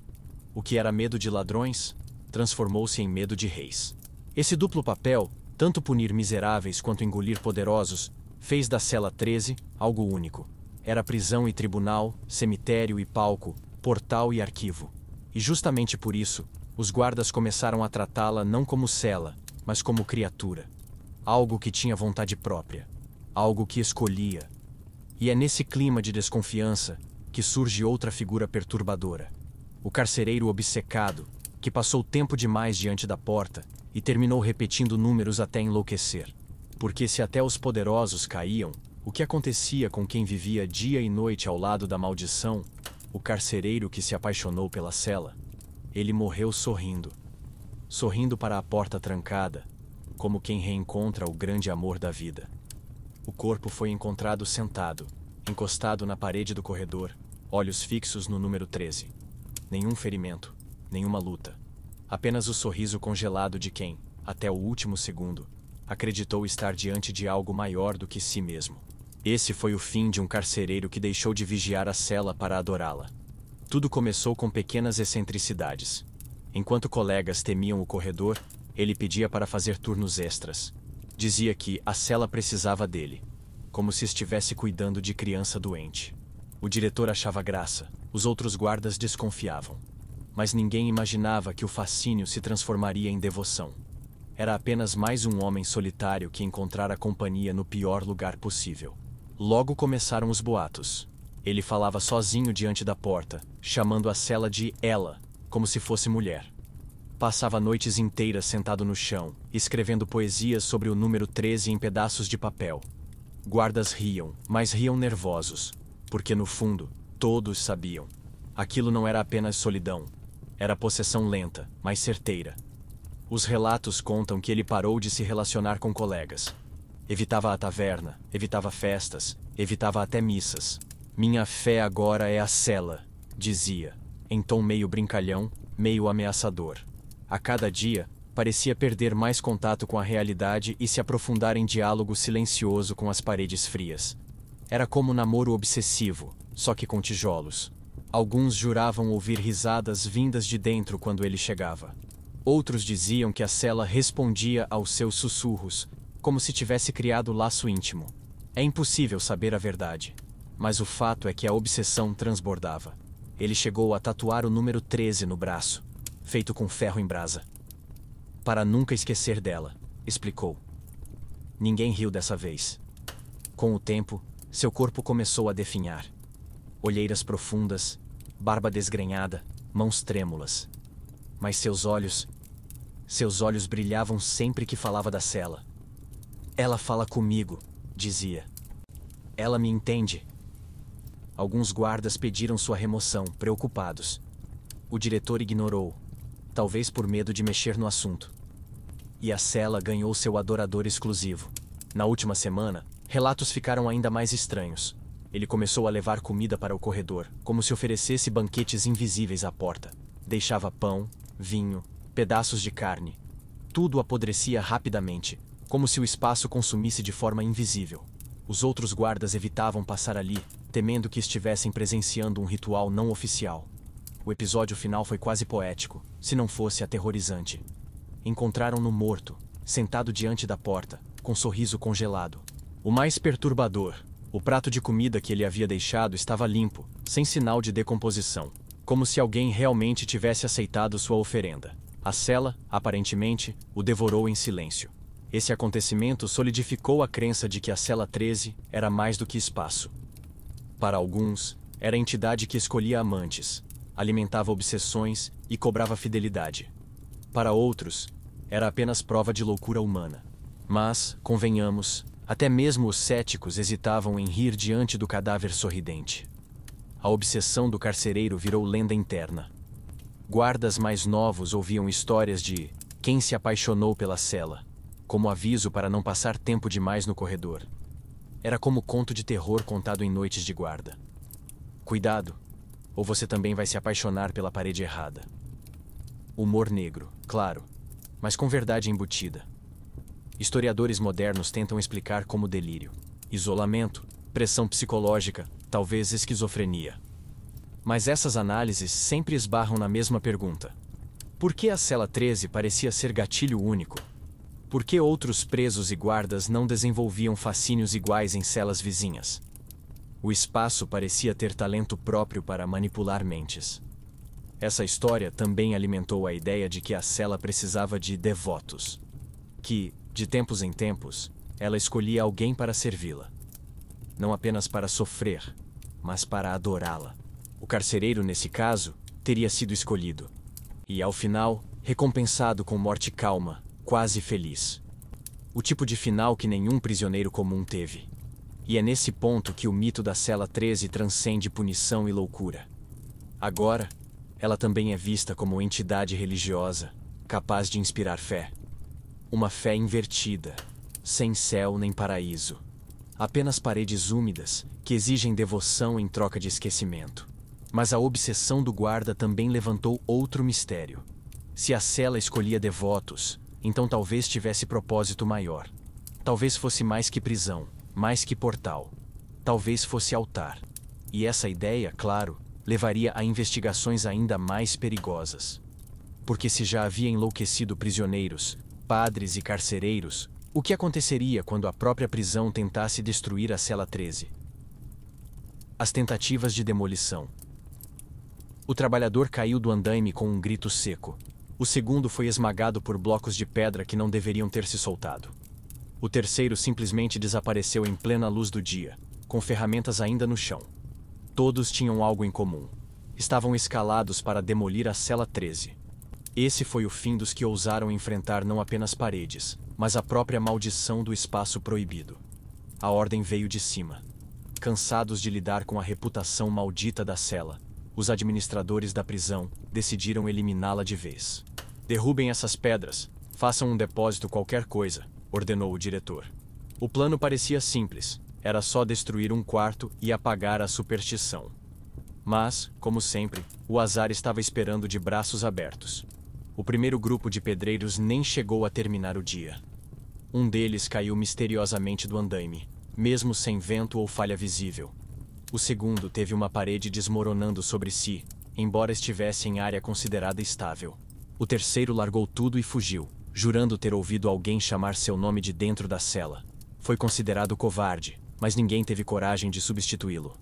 S1: O que era medo de ladrões, transformou-se em medo de reis. Esse duplo papel, tanto punir miseráveis quanto engolir poderosos, fez da cela 13 algo único. Era prisão e tribunal, cemitério e palco, portal e arquivo. E justamente por isso, os guardas começaram a tratá-la não como cela, mas como criatura. Algo que tinha vontade própria. Algo que escolhia. E é nesse clima de desconfiança que surge outra figura perturbadora. O carcereiro obcecado, que passou tempo demais diante da porta e terminou repetindo números até enlouquecer. Porque se até os poderosos caíam, o que acontecia com quem vivia dia e noite ao lado da maldição? O carcereiro que se apaixonou pela cela, ele morreu sorrindo. Sorrindo para a porta trancada, como quem reencontra o grande amor da vida. O corpo foi encontrado sentado, encostado na parede do corredor, olhos fixos no número 13. Nenhum ferimento, nenhuma luta. Apenas o sorriso congelado de quem, até o último segundo, acreditou estar diante de algo maior do que si mesmo. Esse foi o fim de um carcereiro que deixou de vigiar a cela para adorá-la. Tudo começou com pequenas excentricidades. Enquanto colegas temiam o corredor, ele pedia para fazer turnos extras. Dizia que a cela precisava dele, como se estivesse cuidando de criança doente. O diretor achava graça, os outros guardas desconfiavam. Mas ninguém imaginava que o fascínio se transformaria em devoção. Era apenas mais um homem solitário que encontrara companhia no pior lugar possível. Logo começaram os boatos. Ele falava sozinho diante da porta, chamando a cela de ela, como se fosse mulher. Passava noites inteiras sentado no chão, escrevendo poesias sobre o número 13 em pedaços de papel. Guardas riam, mas riam nervosos, porque no fundo, todos sabiam. Aquilo não era apenas solidão. Era possessão lenta, mas certeira. Os relatos contam que ele parou de se relacionar com colegas. Evitava a taverna, evitava festas, evitava até missas. Minha fé agora é a cela, dizia, em tom meio brincalhão, meio ameaçador. A cada dia, parecia perder mais contato com a realidade e se aprofundar em diálogo silencioso com as paredes frias. Era como um namoro obsessivo, só que com tijolos. Alguns juravam ouvir risadas vindas de dentro quando ele chegava. Outros diziam que a cela respondia aos seus sussurros, como se tivesse criado laço íntimo. É impossível saber a verdade, mas o fato é que a obsessão transbordava. Ele chegou a tatuar o número 13 no braço, feito com ferro em brasa. Para nunca esquecer dela, explicou. Ninguém riu dessa vez. Com o tempo, seu corpo começou a definhar. Olheiras profundas, barba desgrenhada, mãos trêmulas. Mas seus olhos brilhavam sempre que falava da cela. Ela fala comigo, dizia. Ela me entende. Alguns guardas pediram sua remoção, preocupados. O diretor ignorou, talvez por medo de mexer no assunto. E a cela ganhou seu adorador exclusivo. Na última semana, relatos ficaram ainda mais estranhos. Ele começou a levar comida para o corredor, como se oferecesse banquetes invisíveis à porta. Deixava pão, vinho, pedaços de carne. Tudo apodrecia rapidamente, como se o espaço consumisse de forma invisível. Os outros guardas evitavam passar ali, temendo que estivessem presenciando um ritual não oficial. O episódio final foi quase poético, se não fosse aterrorizante. Encontraram-no morto, sentado diante da porta, com sorriso congelado. O mais perturbador, o prato de comida que ele havia deixado estava limpo, sem sinal de decomposição, como se alguém realmente tivesse aceitado sua oferenda. A cela, aparentemente, o devorou em silêncio. Esse acontecimento solidificou a crença de que a cela 13 era mais do que espaço. Para alguns, era a entidade que escolhia amantes, alimentava obsessões e cobrava fidelidade. Para outros, era apenas prova de loucura humana. Mas, convenhamos, até mesmo os céticos hesitavam em rir diante do cadáver sorridente. A obsessão do carcereiro virou lenda interna. Guardas mais novos ouviam histórias de quem se apaixonou pela cela, como aviso para não passar tempo demais no corredor. Era como conto de terror contado em noites de guarda. Cuidado, ou você também vai se apaixonar pela parede errada. Humor negro, claro, mas com verdade embutida. Historiadores modernos tentam explicar como delírio, isolamento, pressão psicológica, talvez esquizofrenia. Mas essas análises sempre esbarram na mesma pergunta. Por que a cela 13 parecia ser gatilho único? Por que outros presos e guardas não desenvolviam fascínios iguais em celas vizinhas? O espaço parecia ter talento próprio para manipular mentes. Essa história também alimentou a ideia de que a cela precisava de devotos. Que, de tempos em tempos, ela escolhia alguém para servi-la. Não apenas para sofrer, mas para adorá-la. O carcereiro, nesse caso, teria sido escolhido. E, ao final, recompensado com morte calma, quase feliz. O tipo de final que nenhum prisioneiro comum teve. E é nesse ponto que o mito da cela 13 transcende punição e loucura. Agora, ela também é vista como entidade religiosa, capaz de inspirar fé. Uma fé invertida, sem céu nem paraíso. Apenas paredes úmidas, que exigem devoção em troca de esquecimento. Mas a obsessão do guarda também levantou outro mistério. Se a cela escolhia devotos, então talvez tivesse propósito maior. Talvez fosse mais que prisão, mais que portal. Talvez fosse altar. E essa ideia, claro, levaria a investigações ainda mais perigosas. Porque se já havia enlouquecido prisioneiros, padres e carcereiros, o que aconteceria quando a própria prisão tentasse destruir a cela 13? As tentativas de demolição. O trabalhador caiu do andaime com um grito seco. O segundo foi esmagado por blocos de pedra que não deveriam ter se soltado. O terceiro simplesmente desapareceu em plena luz do dia, com ferramentas ainda no chão. Todos tinham algo em comum. Estavam escalados para demolir a cela 13. Esse foi o fim dos que ousaram enfrentar não apenas paredes, mas a própria maldição do espaço proibido. A ordem veio de cima. Cansados de lidar com a reputação maldita da cela, os administradores da prisão decidiram eliminá-la de vez. Derrubem essas pedras, façam um depósito qualquer coisa, ordenou o diretor. O plano parecia simples, era só destruir um quarto e apagar a superstição. Mas, como sempre, o azar estava esperando de braços abertos. O primeiro grupo de pedreiros nem chegou a terminar o dia. Um deles caiu misteriosamente do andaime, mesmo sem vento ou falha visível. O segundo teve uma parede desmoronando sobre si, embora estivesse em área considerada estável. O terceiro largou tudo e fugiu, jurando ter ouvido alguém chamar seu nome de dentro da cela. Foi considerado covarde, mas ninguém teve coragem de substituí-lo.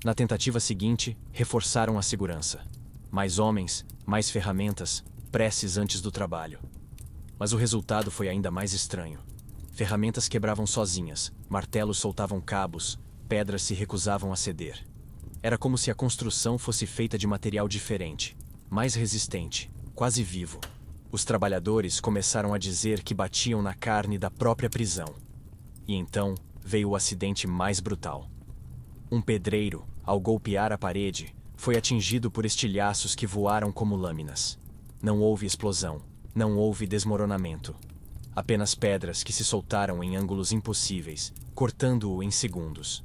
S1: Na tentativa seguinte, reforçaram a segurança. Mais homens, mais ferramentas, preces antes do trabalho. Mas o resultado foi ainda mais estranho. Ferramentas quebravam sozinhas, martelos soltavam cabos, pedras se recusavam a ceder. Era como se a construção fosse feita de material diferente, mais resistente, quase vivo. Os trabalhadores começaram a dizer que batiam na carne da própria prisão. E então veio o acidente mais brutal. Um pedreiro, ao golpear a parede, foi atingido por estilhaços que voaram como lâminas. Não houve explosão, não houve desmoronamento. Apenas pedras que se soltaram em ângulos impossíveis, cortando-o em segundos.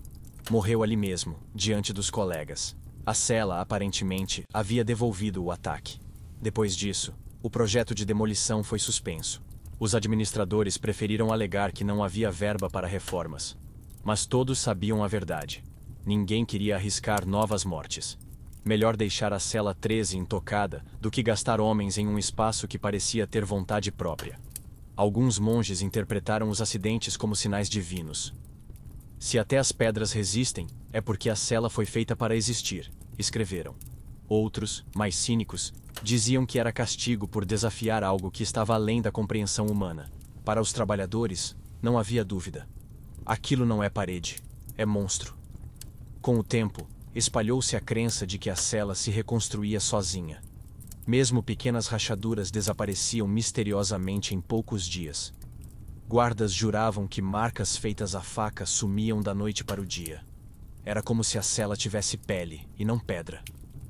S1: Morreu ali mesmo, diante dos colegas. A cela, aparentemente, havia devolvido o ataque. Depois disso, o projeto de demolição foi suspenso. Os administradores preferiram alegar que não havia verba para reformas. Mas todos sabiam a verdade. Ninguém queria arriscar novas mortes. Melhor deixar a cela 13 intocada do que gastar homens em um espaço que parecia ter vontade própria. Alguns monges interpretaram os acidentes como sinais divinos. Se até as pedras resistem, é porque a cela foi feita para existir, escreveram. Outros, mais cínicos, diziam que era castigo por desafiar algo que estava além da compreensão humana. Para os trabalhadores, não havia dúvida. Aquilo não é parede, é monstro. Com o tempo, espalhou-se a crença de que a cela se reconstruía sozinha. Mesmo pequenas rachaduras desapareciam misteriosamente em poucos dias. Guardas juravam que marcas feitas à faca sumiam da noite para o dia. Era como se a cela tivesse pele, e não pedra.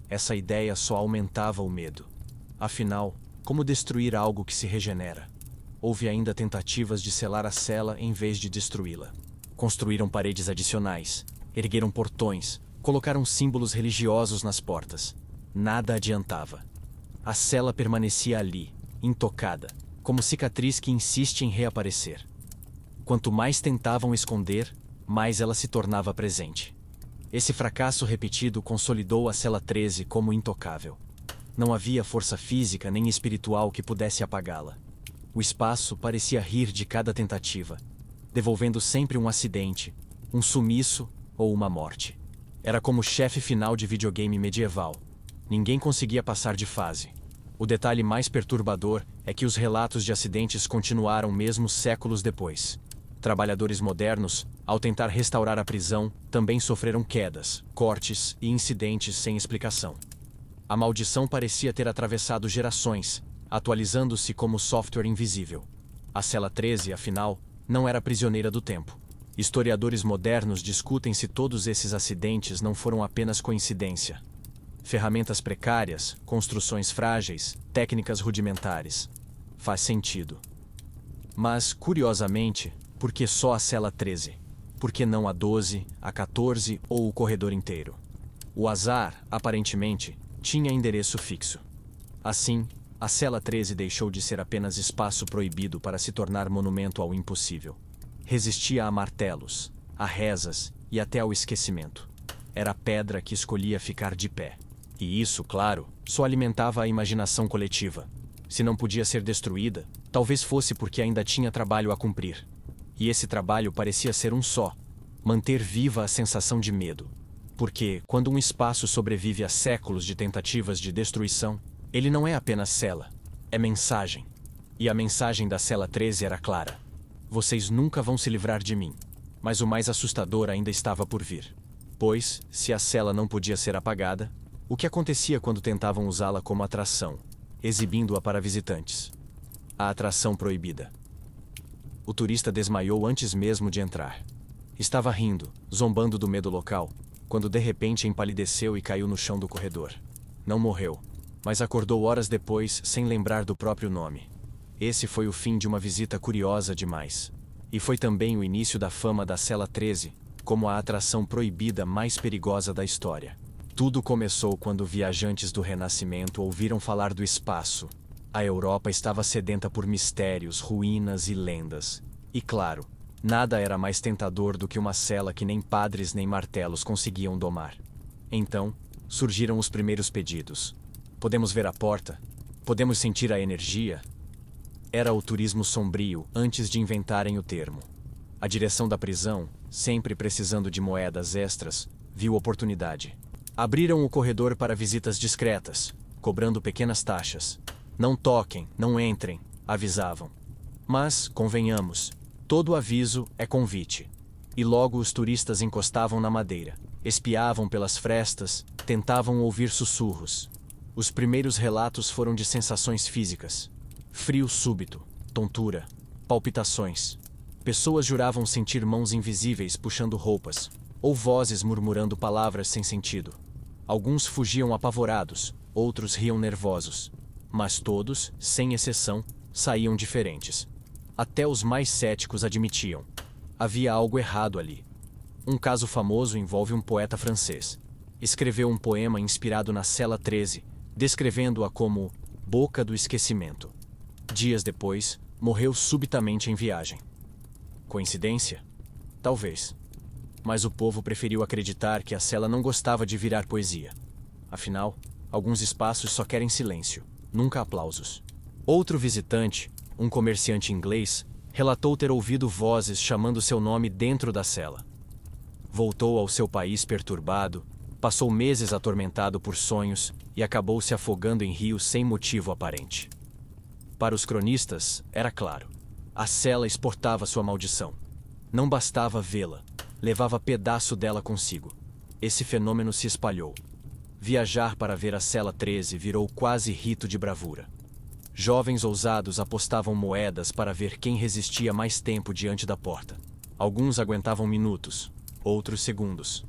S1: Essa ideia só aumentava o medo. Afinal, como destruir algo que se regenera? Houve ainda tentativas de selar a cela em vez de destruí-la. Construíram paredes adicionais, ergueram portões, colocaram símbolos religiosos nas portas. Nada adiantava. A cela permanecia ali, intocada, como cicatriz que insiste em reaparecer. Quanto mais tentavam esconder, mais ela se tornava presente. Esse fracasso repetido consolidou a cela 13 como intocável. Não havia força física nem espiritual que pudesse apagá-la. O espaço parecia rir de cada tentativa, devolvendo sempre um acidente, um sumiço ou uma morte. Era como o chefe final de videogame medieval. Ninguém conseguia passar de fase. O detalhe mais perturbador é que os relatos de acidentes continuaram mesmo séculos depois. Trabalhadores modernos, ao tentar restaurar a prisão, também sofreram quedas, cortes e incidentes sem explicação. A maldição parecia ter atravessado gerações, atualizando-se como software invisível. A cela 13, afinal, não era prisioneira do tempo. Historiadores modernos discutem se todos esses acidentes não foram apenas coincidência. Ferramentas precárias, construções frágeis, técnicas rudimentares. Faz sentido. Mas, curiosamente, por que só a cela 13? Por que não a 12, a 14 ou o corredor inteiro? O azar, aparentemente, tinha endereço fixo. Assim, a cela 13 deixou de ser apenas espaço proibido para se tornar monumento ao impossível. Resistia a martelos, a rezas e até ao esquecimento. Era a pedra que escolhia ficar de pé. E isso, claro, só alimentava a imaginação coletiva. Se não podia ser destruída, talvez fosse porque ainda tinha trabalho a cumprir. E esse trabalho parecia ser um só: manter viva a sensação de medo. Porque, quando um espaço sobrevive a séculos de tentativas de destruição, ele não é apenas cela, é mensagem. E a mensagem da cela 13 era clara: vocês nunca vão se livrar de mim. Mas o mais assustador ainda estava por vir. Pois, se a cela não podia ser apagada, o que acontecia quando tentavam usá-la como atração, exibindo-a para visitantes? A atração proibida. O turista desmaiou antes mesmo de entrar. Estava rindo, zombando do medo local, quando de repente empalideceu e caiu no chão do corredor. Não morreu, mas acordou horas depois sem lembrar do próprio nome. Esse foi o fim de uma visita curiosa demais. E foi também o início da fama da cela 13, como a atração proibida mais perigosa da história. Tudo começou quando viajantes do Renascimento ouviram falar do espaço. A Europa estava sedenta por mistérios, ruínas e lendas. E claro, Nada era mais tentador do que uma cela que nem padres nem martelos conseguiam domar. Então, surgiram os primeiros pedidos. Podemos ver a porta? Podemos sentir a energia? Era o turismo sombrio antes de inventarem o termo. A direção da prisão, sempre precisando de moedas extras, viu oportunidade. Abriram o corredor para visitas discretas, cobrando pequenas taxas. Não toquem, não entrem, avisavam. Mas, convenhamos, todo aviso é convite. E logo os turistas encostavam na madeira, espiavam pelas frestas, tentavam ouvir sussurros. Os primeiros relatos foram de sensações físicas. Frio súbito, tontura, palpitações. Pessoas juravam sentir mãos invisíveis puxando roupas, ou vozes murmurando palavras sem sentido. Alguns fugiam apavorados, outros riam nervosos. Mas todos, sem exceção, saíam diferentes. Até os mais céticos admitiam. Havia algo errado ali. Um caso famoso envolve um poeta francês. Escreveu um poema inspirado na cela 13, descrevendo-a como Boca do Esquecimento. Dias depois, morreu subitamente em viagem. Coincidência? Talvez. Mas o povo preferiu acreditar que a cela não gostava de virar poesia. Afinal, alguns espaços só querem silêncio, nunca aplausos. Outro visitante, um comerciante inglês, relatou ter ouvido vozes chamando seu nome dentro da cela. Voltou ao seu país perturbado, passou meses atormentado por sonhos e acabou se afogando em rios sem motivo aparente. Para os cronistas, era claro. A cela exportava sua maldição. Não bastava vê-la, levava pedaço dela consigo. Esse fenômeno se espalhou. Viajar para ver a cela 13 virou quase rito de bravura. Jovens ousados apostavam moedas para ver quem resistia mais tempo diante da porta. Alguns aguentavam minutos, outros segundos.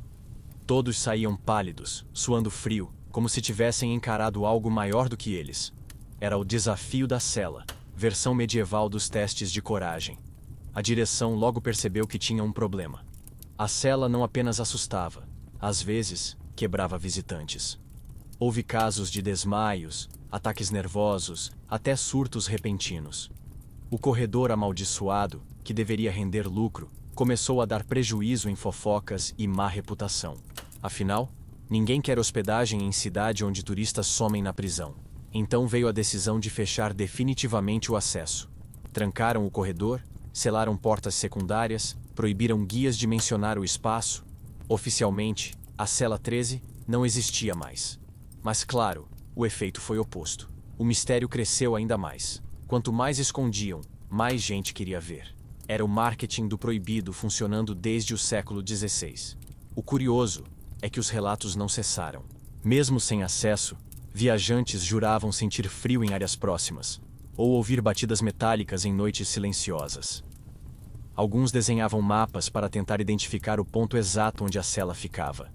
S1: Todos saíam pálidos, suando frio, como se tivessem encarado algo maior do que eles. Era o desafio da cela, versão medieval dos testes de coragem. A direção logo percebeu que tinha um problema. A cela não apenas assustava, às vezes quebrava visitantes. Houve casos de desmaios, ataques nervosos, até surtos repentinos. O corredor amaldiçoado, que deveria render lucro, começou a dar prejuízo em fofocas e má reputação. Afinal, ninguém quer hospedagem em cidade onde turistas somem na prisão. Então veio a decisão de fechar definitivamente o acesso. Trancaram o corredor, selaram portas secundárias, proibiram guias de mencionar o espaço. Oficialmente, a cela 13 não existia mais. Mas claro, o efeito foi oposto. O mistério cresceu ainda mais. Quanto mais escondiam, mais gente queria ver. Era o marketing do proibido funcionando desde o século XVI. O curioso é que os relatos não cessaram. Mesmo sem acesso, viajantes juravam sentir frio em áreas próximas, ou ouvir batidas metálicas em noites silenciosas. Alguns desenhavam mapas para tentar identificar o ponto exato onde a cela ficava.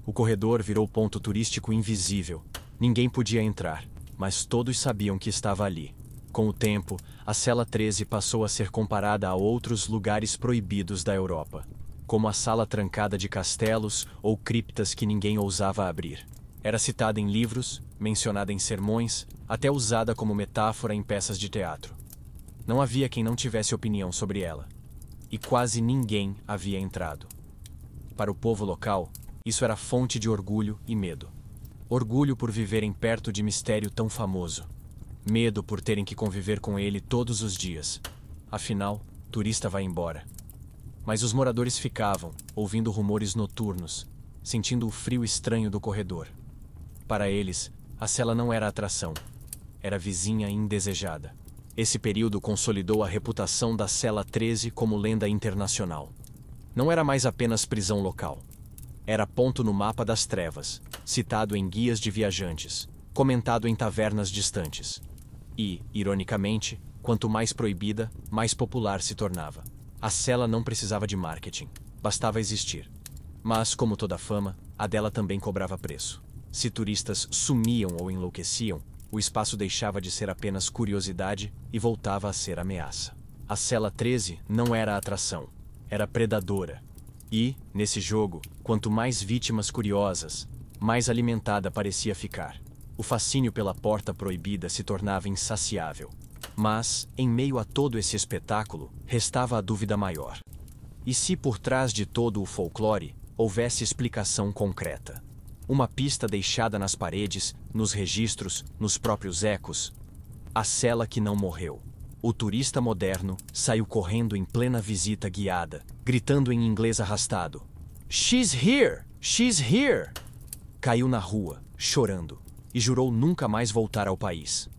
S1: O corredor virou ponto turístico invisível. Ninguém podia entrar, mas todos sabiam que estava ali. Com o tempo, a cela 13 passou a ser comparada a outros lugares proibidos da Europa, como a sala trancada de castelos ou criptas que ninguém ousava abrir. Era citada em livros, mencionada em sermões, até usada como metáfora em peças de teatro. Não havia quem não tivesse opinião sobre ela. E quase ninguém havia entrado. Para o povo local, isso era fonte de orgulho e medo. Orgulho por viverem perto de mistério tão famoso. Medo por terem que conviver com ele todos os dias. Afinal, turista vai embora. Mas os moradores ficavam, ouvindo rumores noturnos, sentindo o frio estranho do corredor. Para eles, a cela não era atração. Era vizinha indesejada. Esse período consolidou a reputação da cela 13 como lenda internacional. Não era mais apenas prisão local. Era ponto no mapa das trevas, citado em guias de viajantes, comentado em tavernas distantes. E, ironicamente, quanto mais proibida, mais popular se tornava. A cela não precisava de marketing, bastava existir. Mas, como toda fama, a dela também cobrava preço. Se turistas sumiam ou enlouqueciam, o espaço deixava de ser apenas curiosidade e voltava a ser ameaça. A cela 13 não era atração, era predadora. E, nesse jogo, quanto mais vítimas curiosas, mais alimentada parecia ficar. O fascínio pela porta proibida se tornava insaciável. Mas, em meio a todo esse espetáculo, restava a dúvida maior. E se por trás de todo o folclore houvesse explicação concreta? Uma pista deixada nas paredes, nos registros, nos próprios ecos? A cela que não morreu. O turista moderno saiu correndo em plena visita guiada, gritando em inglês arrastado: "She's here! She's here!" Caiu na rua, chorando, e jurou nunca mais voltar ao país.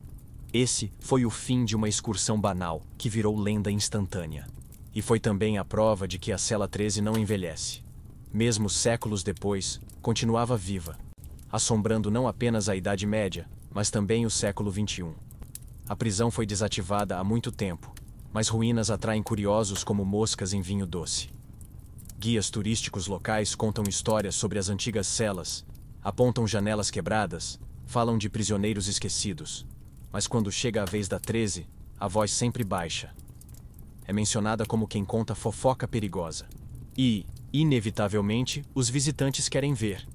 S1: Esse foi o fim de uma excursão banal que virou lenda instantânea. E foi também a prova de que a Cela 13 não envelhece. Mesmo séculos depois, continuava viva, assombrando não apenas a Idade Média, mas também o século XXI. A prisão foi desativada há muito tempo, mas ruínas atraem curiosos como moscas em vinho doce. Guias turísticos locais contam histórias sobre as antigas celas, apontam janelas quebradas, falam de prisioneiros esquecidos. Mas quando chega a vez da 13, a voz sempre baixa. É mencionada como quem conta fofoca perigosa. E, inevitavelmente, os visitantes querem ver.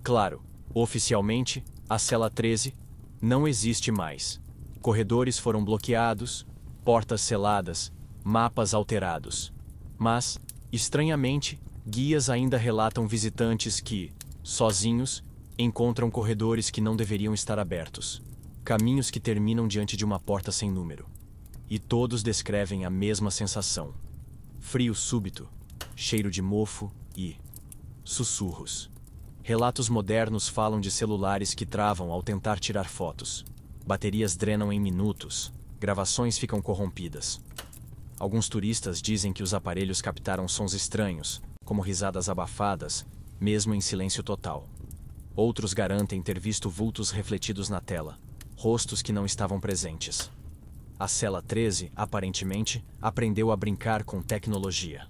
S1: Claro, oficialmente, a Cela 13 não existe mais. Corredores foram bloqueados, portas seladas, mapas alterados. Mas, estranhamente, guias ainda relatam visitantes que, sozinhos, encontram corredores que não deveriam estar abertos. Caminhos que terminam diante de uma porta sem número. E todos descrevem a mesma sensação. Frio súbito, cheiro de mofo e sussurros. Relatos modernos falam de celulares que travam ao tentar tirar fotos. Baterias drenam em minutos, gravações ficam corrompidas. Alguns turistas dizem que os aparelhos captaram sons estranhos, como risadas abafadas, mesmo em silêncio total. Outros garantem ter visto vultos refletidos na tela, rostos que não estavam presentes. A Cela 13, aparentemente, aprendeu a brincar com tecnologia.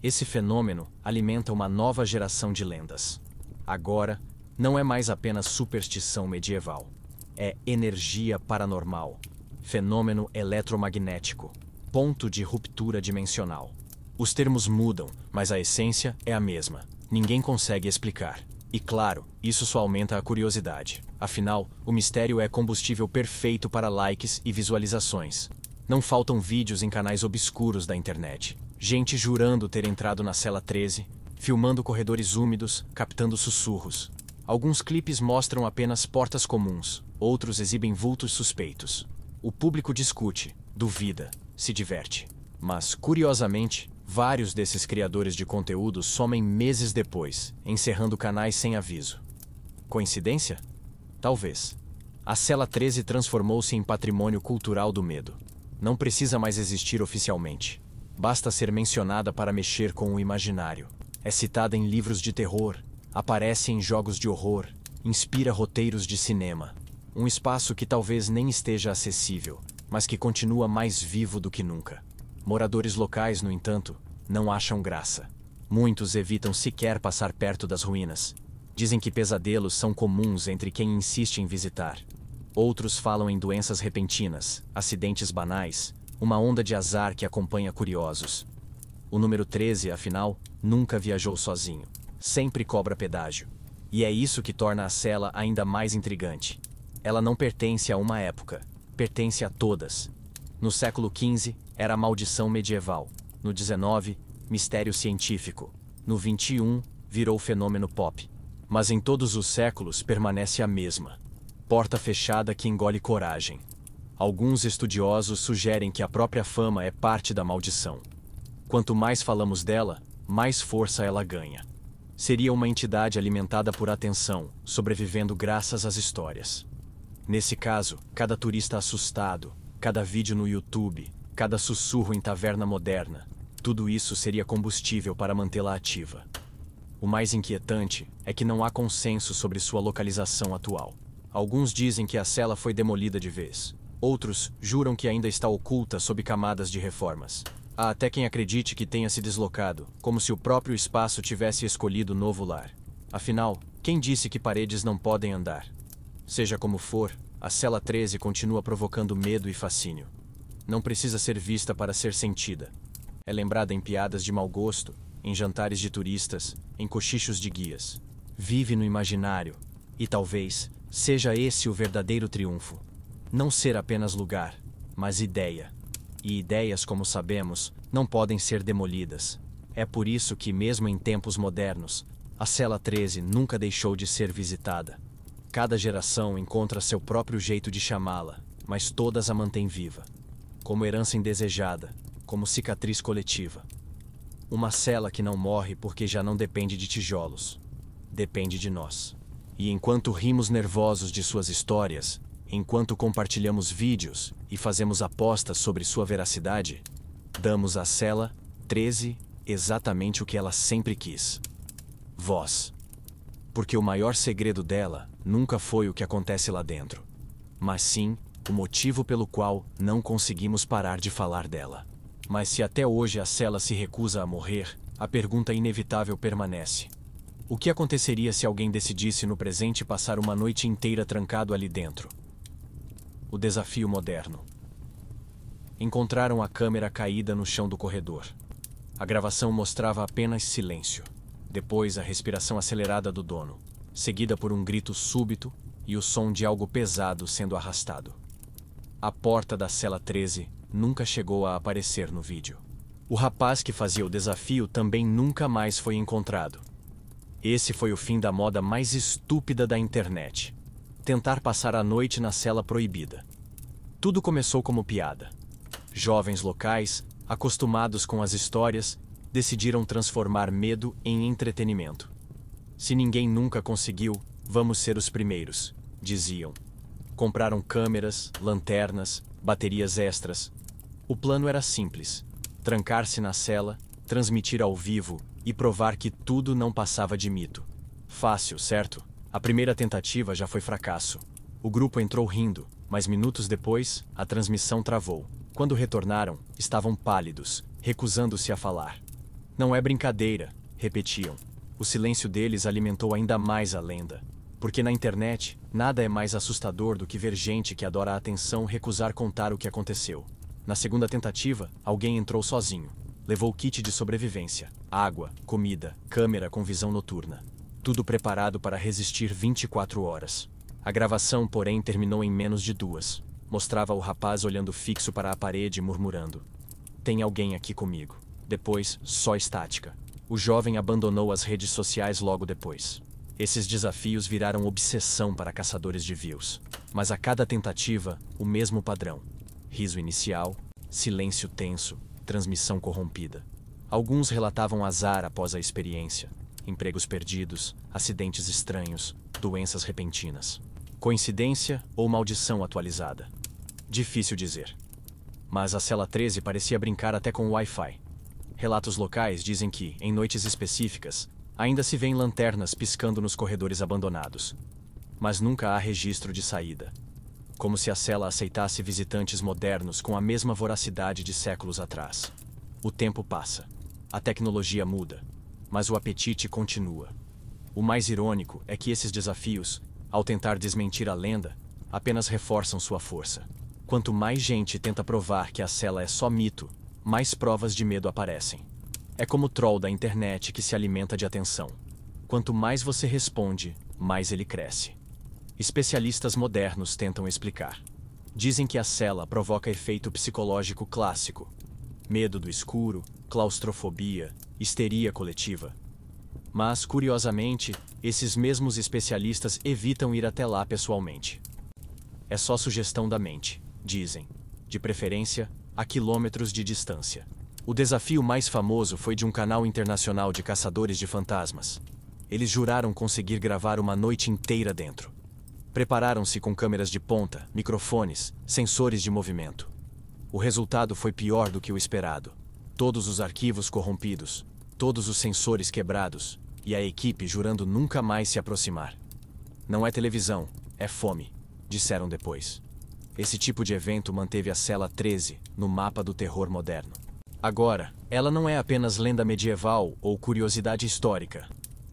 S1: Esse fenômeno alimenta uma nova geração de lendas. Agora, não é mais apenas superstição medieval. É energia paranormal, fenômeno eletromagnético, ponto de ruptura dimensional. Os termos mudam, mas a essência é a mesma. Ninguém consegue explicar. E claro, isso só aumenta a curiosidade. Afinal, o mistério é combustível perfeito para likes e visualizações. Não faltam vídeos em canais obscuros da internet. Gente jurando ter entrado na Cela 13, filmando corredores úmidos, captando sussurros. Alguns clipes mostram apenas portas comuns, outros exibem vultos suspeitos. O público discute, duvida, se diverte. Mas, curiosamente, vários desses criadores de conteúdo somem meses depois, encerrando canais sem aviso. Coincidência? Talvez. A Cela 13 transformou-se em patrimônio cultural do medo. Não precisa mais existir oficialmente. Basta ser mencionada para mexer com o imaginário. É citada em livros de terror, aparece em jogos de horror, inspira roteiros de cinema. Um espaço que talvez nem esteja acessível, mas que continua mais vivo do que nunca. Moradores locais, no entanto, não acham graça. Muitos evitam sequer passar perto das ruínas. Dizem que pesadelos são comuns entre quem insiste em visitar. Outros falam em doenças repentinas, acidentes banais, uma onda de azar que acompanha curiosos. O número 13, afinal, nunca viajou sozinho. Sempre cobra pedágio. E é isso que torna a cela ainda mais intrigante. Ela não pertence a uma época, pertence a todas. No século XV, era a maldição medieval. No XIX, mistério científico. No XXI, virou fenômeno pop. Mas em todos os séculos permanece a mesma. Porta fechada que engole coragem. Alguns estudiosos sugerem que a própria fama é parte da maldição. Quanto mais falamos dela, mais força ela ganha. Seria uma entidade alimentada por atenção, sobrevivendo graças às histórias. Nesse caso, cada turista assustado, cada vídeo no YouTube, cada sussurro em taverna moderna, tudo isso seria combustível para mantê-la ativa. O mais inquietante é que não há consenso sobre sua localização atual. Alguns dizem que a cela foi demolida de vez. Outros juram que ainda está oculta sob camadas de reformas. Há até quem acredite que tenha se deslocado, como se o próprio espaço tivesse escolhido novo lar. Afinal, quem disse que paredes não podem andar? Seja como for, a Cela 13 continua provocando medo e fascínio. Não precisa ser vista para ser sentida. É lembrada em piadas de mau gosto, em jantares de turistas, em cochichos de guias. Vive no imaginário, e talvez seja esse o verdadeiro triunfo. Não ser apenas lugar, mas ideia. E ideias, como sabemos, não podem ser demolidas. É por isso que, mesmo em tempos modernos, a Cela 13 nunca deixou de ser visitada. Cada geração encontra seu próprio jeito de chamá-la, mas todas a mantêm viva. Como herança indesejada, como cicatriz coletiva. Uma cela que não morre porque já não depende de tijolos. Depende de nós. E enquanto rimos nervosos de suas histórias, enquanto compartilhamos vídeos e fazemos apostas sobre sua veracidade, damos à Cela 13 exatamente o que ela sempre quis. Voz. Porque o maior segredo dela nunca foi o que acontece lá dentro, mas sim o motivo pelo qual não conseguimos parar de falar dela. Mas se até hoje a Cela se recusa a morrer, a pergunta inevitável permanece. O que aconteceria se alguém decidisse no presente passar uma noite inteira trancado ali dentro? O desafio moderno. Encontraram a câmera caída no chão do corredor. A gravação mostrava apenas silêncio. Depois, a respiração acelerada do dono, seguida por um grito súbito e o som de algo pesado sendo arrastado. A porta da Cela 13 nunca chegou a aparecer no vídeo. O rapaz que fazia o desafio também nunca mais foi encontrado. Esse foi o fim da moda mais estúpida da internet. Tentar passar a noite na cela proibida. Tudo começou como piada. Jovens locais, acostumados com as histórias, decidiram transformar medo em entretenimento. Se ninguém nunca conseguiu, vamos ser os primeiros, diziam. Compraram câmeras, lanternas, baterias extras. O plano era simples: trancar-se na cela, transmitir ao vivo e provar que tudo não passava de mito. Fácil, certo? A primeira tentativa já foi fracasso. O grupo entrou rindo, mas minutos depois, a transmissão travou. Quando retornaram, estavam pálidos, recusando-se a falar. Não é brincadeira, repetiam. O silêncio deles alimentou ainda mais a lenda. Porque na internet, nada é mais assustador do que ver gente que adora a atenção recusar contar o que aconteceu. Na segunda tentativa, alguém entrou sozinho. Levou o kit de sobrevivência, água, comida, câmera com visão noturna. Tudo preparado para resistir 24 horas. A gravação, porém, terminou em menos de 2. Mostrava o rapaz olhando fixo para a parede e murmurando: "Tem alguém aqui comigo." Depois, só estática. O jovem abandonou as redes sociais logo depois. Esses desafios viraram obsessão para caçadores de views. Mas a cada tentativa, o mesmo padrão. Riso inicial, silêncio tenso, transmissão corrompida. Alguns relatavam azar após a experiência. Empregos perdidos, acidentes estranhos, doenças repentinas. Coincidência ou maldição atualizada? Difícil dizer. Mas a Cela 13 parecia brincar até com o Wi-Fi. Relatos locais dizem que, em noites específicas, ainda se vêem lanternas piscando nos corredores abandonados. Mas nunca há registro de saída. Como se a cela aceitasse visitantes modernos com a mesma voracidade de séculos atrás. O tempo passa. A tecnologia muda. Mas o apetite continua. O mais irônico é que esses desafios, ao tentar desmentir a lenda, apenas reforçam sua força. Quanto mais gente tenta provar que a cela é só mito, mais provas de medo aparecem. É como o troll da internet que se alimenta de atenção. Quanto mais você responde, mais ele cresce. Especialistas modernos tentam explicar. Dizem que a cela provoca efeito psicológico clássico: medo do escuro, claustrofobia, histeria coletiva. Mas, curiosamente, esses mesmos especialistas evitam ir até lá pessoalmente. É só sugestão da mente, dizem, de preferência a quilômetros de distância. O desafio mais famoso foi de um canal internacional de caçadores de fantasmas. Eles juraram conseguir gravar uma noite inteira dentro. Prepararam-se com câmeras de ponta, microfones, sensores de movimento. O resultado foi pior do que o esperado. Todos os arquivos corrompidos, todos os sensores quebrados, e a equipe jurando nunca mais se aproximar. Não é televisão, é fome, disseram depois. Esse tipo de evento manteve a Cela 13 no mapa do terror moderno. Agora, ela não é apenas lenda medieval ou curiosidade histórica.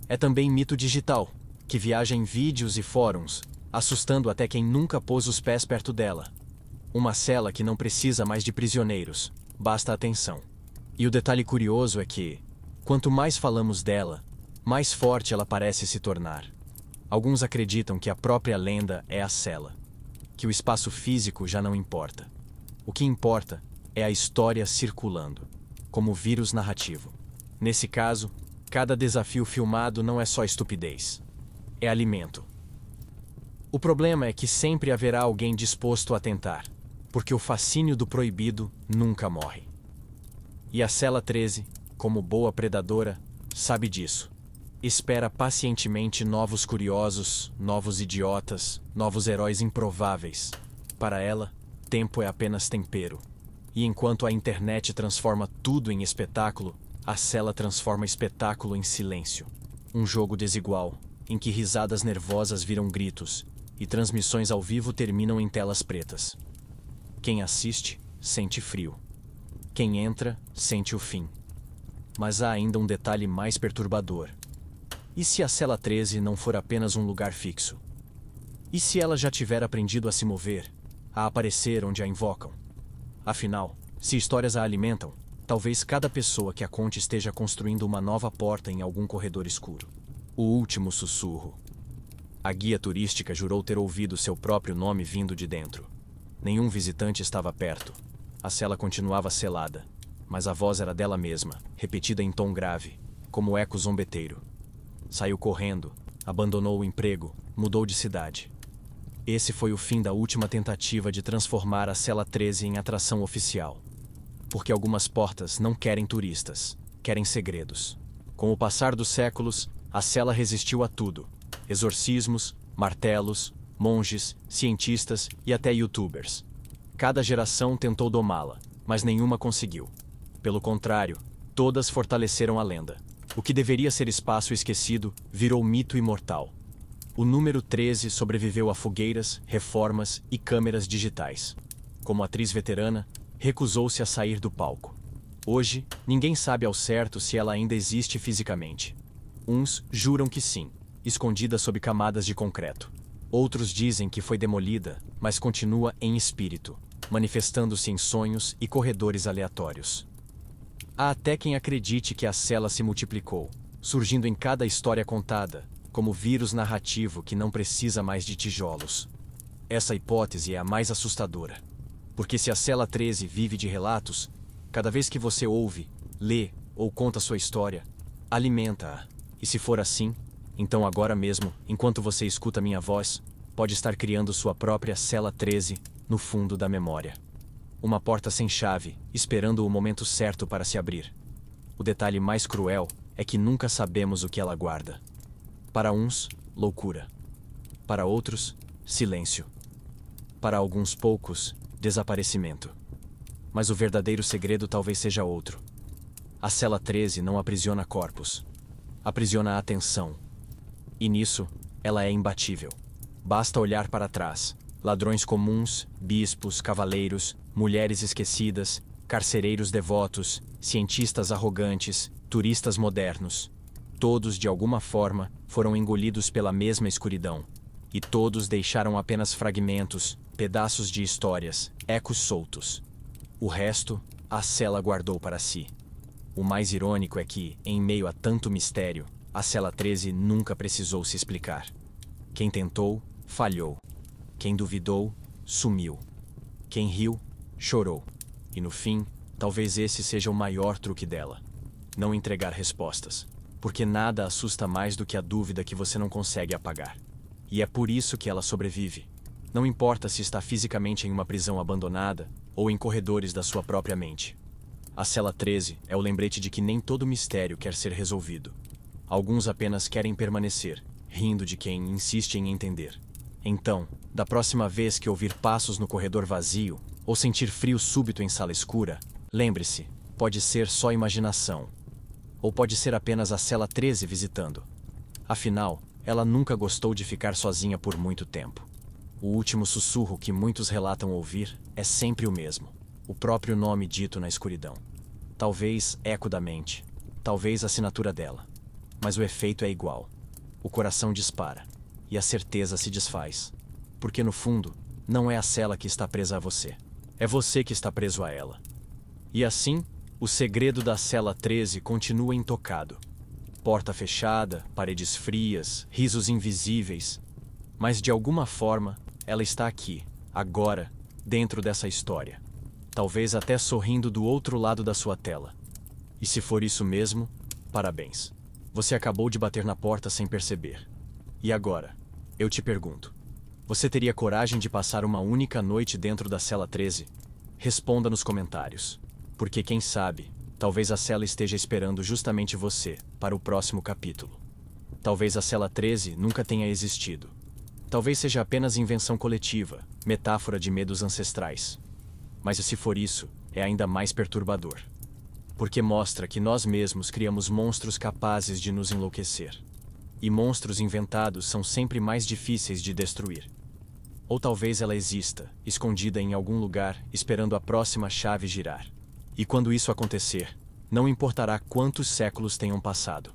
S1: É também mito digital, que viaja em vídeos e fóruns, assustando até quem nunca pôs os pés perto dela. Uma cela que não precisa mais de prisioneiros, basta atenção. E o detalhe curioso é que, quanto mais falamos dela, mais forte ela parece se tornar. Alguns acreditam que a própria lenda é a cela, que o espaço físico já não importa. O que importa é a história circulando, como vírus narrativo. Nesse caso, cada desafio filmado não é só estupidez. É alimento. O problema é que sempre haverá alguém disposto a tentar, porque o fascínio do proibido nunca morre. E a Cela 13, como boa predadora, sabe disso. Espera pacientemente novos curiosos, novos idiotas, novos heróis improváveis. Para ela, tempo é apenas tempero. E enquanto a internet transforma tudo em espetáculo, a Cela transforma espetáculo em silêncio. Um jogo desigual, em que risadas nervosas viram gritos, e transmissões ao vivo terminam em telas pretas. Quem assiste, sente frio. Quem entra, sente o fim. Mas há ainda um detalhe mais perturbador. E se a Cela 13 não for apenas um lugar fixo? E se ela já tiver aprendido a se mover, a aparecer onde a invocam? Afinal, se histórias a alimentam, talvez cada pessoa que a conte esteja construindo uma nova porta em algum corredor escuro. O último sussurro. A guia turística jurou ter ouvido seu próprio nome vindo de dentro. Nenhum visitante estava perto. A cela continuava selada, mas a voz era dela mesma, repetida em tom grave, como eco zombeteiro. Saiu correndo, abandonou o emprego, mudou de cidade. Esse foi o fim da última tentativa de transformar a Cela 13 em atração oficial. Porque algumas portas não querem turistas, querem segredos. Com o passar dos séculos, a cela resistiu a tudo: exorcismos, martelos, monges, cientistas e até youtubers. Cada geração tentou domá-la, mas nenhuma conseguiu. Pelo contrário, todas fortaleceram a lenda. O que deveria ser espaço esquecido virou mito imortal. O número 13 sobreviveu a fogueiras, reformas e câmeras digitais. Como atriz veterana, recusou-se a sair do palco. Hoje, ninguém sabe ao certo se ela ainda existe fisicamente. Uns juram que sim, escondida sob camadas de concreto. Outros dizem que foi demolida, mas continua em espírito, manifestando-se em sonhos e corredores aleatórios. Há até quem acredite que a cela se multiplicou, surgindo em cada história contada, como vírus narrativo que não precisa mais de tijolos. Essa hipótese é a mais assustadora. Porque se a Cela 13 vive de relatos, cada vez que você ouve, lê ou conta sua história, alimenta-a. E se for assim, então agora mesmo, enquanto você escuta minha voz, pode estar criando sua própria Cela 13 no fundo da memória. Uma porta sem chave, esperando o momento certo para se abrir. O detalhe mais cruel é que nunca sabemos o que ela guarda. Para uns, loucura. Para outros, silêncio. Para alguns poucos, desaparecimento. Mas o verdadeiro segredo talvez seja outro. A Cela 13 não aprisiona corpos. Aprisiona a atenção. E nisso, ela é imbatível. Basta olhar para trás. Ladrões comuns, bispos, cavaleiros, mulheres esquecidas, carcereiros devotos, cientistas arrogantes, turistas modernos. Todos, de alguma forma, foram engolidos pela mesma escuridão. E todos deixaram apenas fragmentos, pedaços de histórias, ecos soltos. O resto, a cela guardou para si. O mais irônico é que, em meio a tanto mistério, a Cela 13 nunca precisou se explicar. Quem tentou, falhou. Quem duvidou, sumiu. Quem riu, chorou. E no fim, talvez esse seja o maior truque dela. Não entregar respostas. Porque nada assusta mais do que a dúvida que você não consegue apagar. E é por isso que ela sobrevive. Não importa se está fisicamente em uma prisão abandonada ou em corredores da sua própria mente. A Cela 13 é o lembrete de que nem todo mistério quer ser resolvido. Alguns apenas querem permanecer, rindo de quem insiste em entender. Então, da próxima vez que ouvir passos no corredor vazio ou sentir frio súbito em sala escura, lembre-se, pode ser só imaginação. Ou pode ser apenas a Cela 13 visitando. Afinal, ela nunca gostou de ficar sozinha por muito tempo. O último sussurro que muitos relatam ouvir é sempre o mesmo. O próprio nome dito na escuridão. Talvez eco da mente. Talvez assinatura dela. Mas o efeito é igual. O coração dispara. E a certeza se desfaz. Porque no fundo, não é a cela que está presa a você. É você que está preso a ela. E assim, o segredo da Cela 13 continua intocado. Porta fechada, paredes frias, risos invisíveis. Mas de alguma forma, ela está aqui, agora, dentro dessa história. talvez até sorrindo do outro lado da sua tela. E se for isso mesmo, parabéns. Você acabou de bater na porta sem perceber. E agora, eu te pergunto: você teria coragem de passar uma única noite dentro da cela 13? Responda nos comentários. Porque quem sabe, talvez a cela esteja esperando justamente você para o próximo capítulo. Talvez a cela 13 nunca tenha existido. Talvez seja apenas invenção coletiva, metáfora de medos ancestrais. Mas se for isso, é ainda mais perturbador. Porque mostra que nós mesmos criamos monstros capazes de nos enlouquecer. E monstros inventados são sempre mais difíceis de destruir. Ou talvez ela exista, escondida em algum lugar, esperando a próxima chave girar. E quando isso acontecer, não importará quantos séculos tenham passado.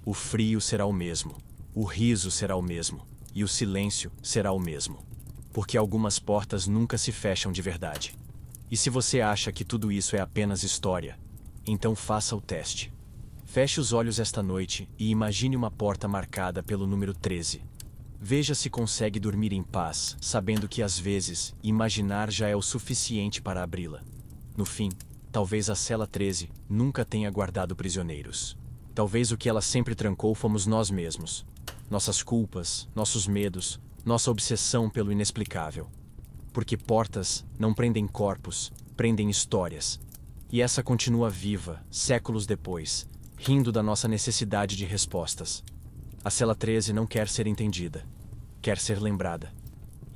S1: O frio será o mesmo, o riso será o mesmo, e o silêncio será o mesmo. Porque algumas portas nunca se fecham de verdade. E se você acha que tudo isso é apenas história, então faça o teste. Feche os olhos esta noite e imagine uma porta marcada pelo número 13. Veja se consegue dormir em paz, sabendo que às vezes, imaginar já é o suficiente para abri-la. No fim, talvez a cela 13 nunca tenha guardado prisioneiros. Talvez o que ela sempre trancou fomos nós mesmos. Nossas culpas, nossos medos, nossa obsessão pelo inexplicável. Porque portas não prendem corpos, prendem histórias. E essa continua viva, séculos depois, rindo da nossa necessidade de respostas. A cela 13 não quer ser entendida, quer ser lembrada.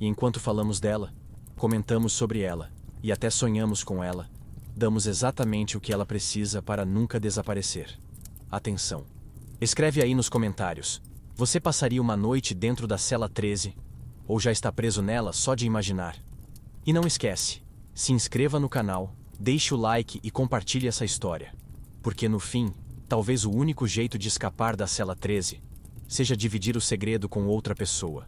S1: E enquanto falamos dela, comentamos sobre ela, e até sonhamos com ela, damos exatamente o que ela precisa para nunca desaparecer. Atenção! Escreve aí nos comentários: você passaria uma noite dentro da cela 13? Ou já está preso nela só de imaginar? E não esquece, se inscreva no canal, deixe o like e compartilhe essa história. Porque no fim, talvez o único jeito de escapar da cela 13 seja dividir o segredo com outra pessoa.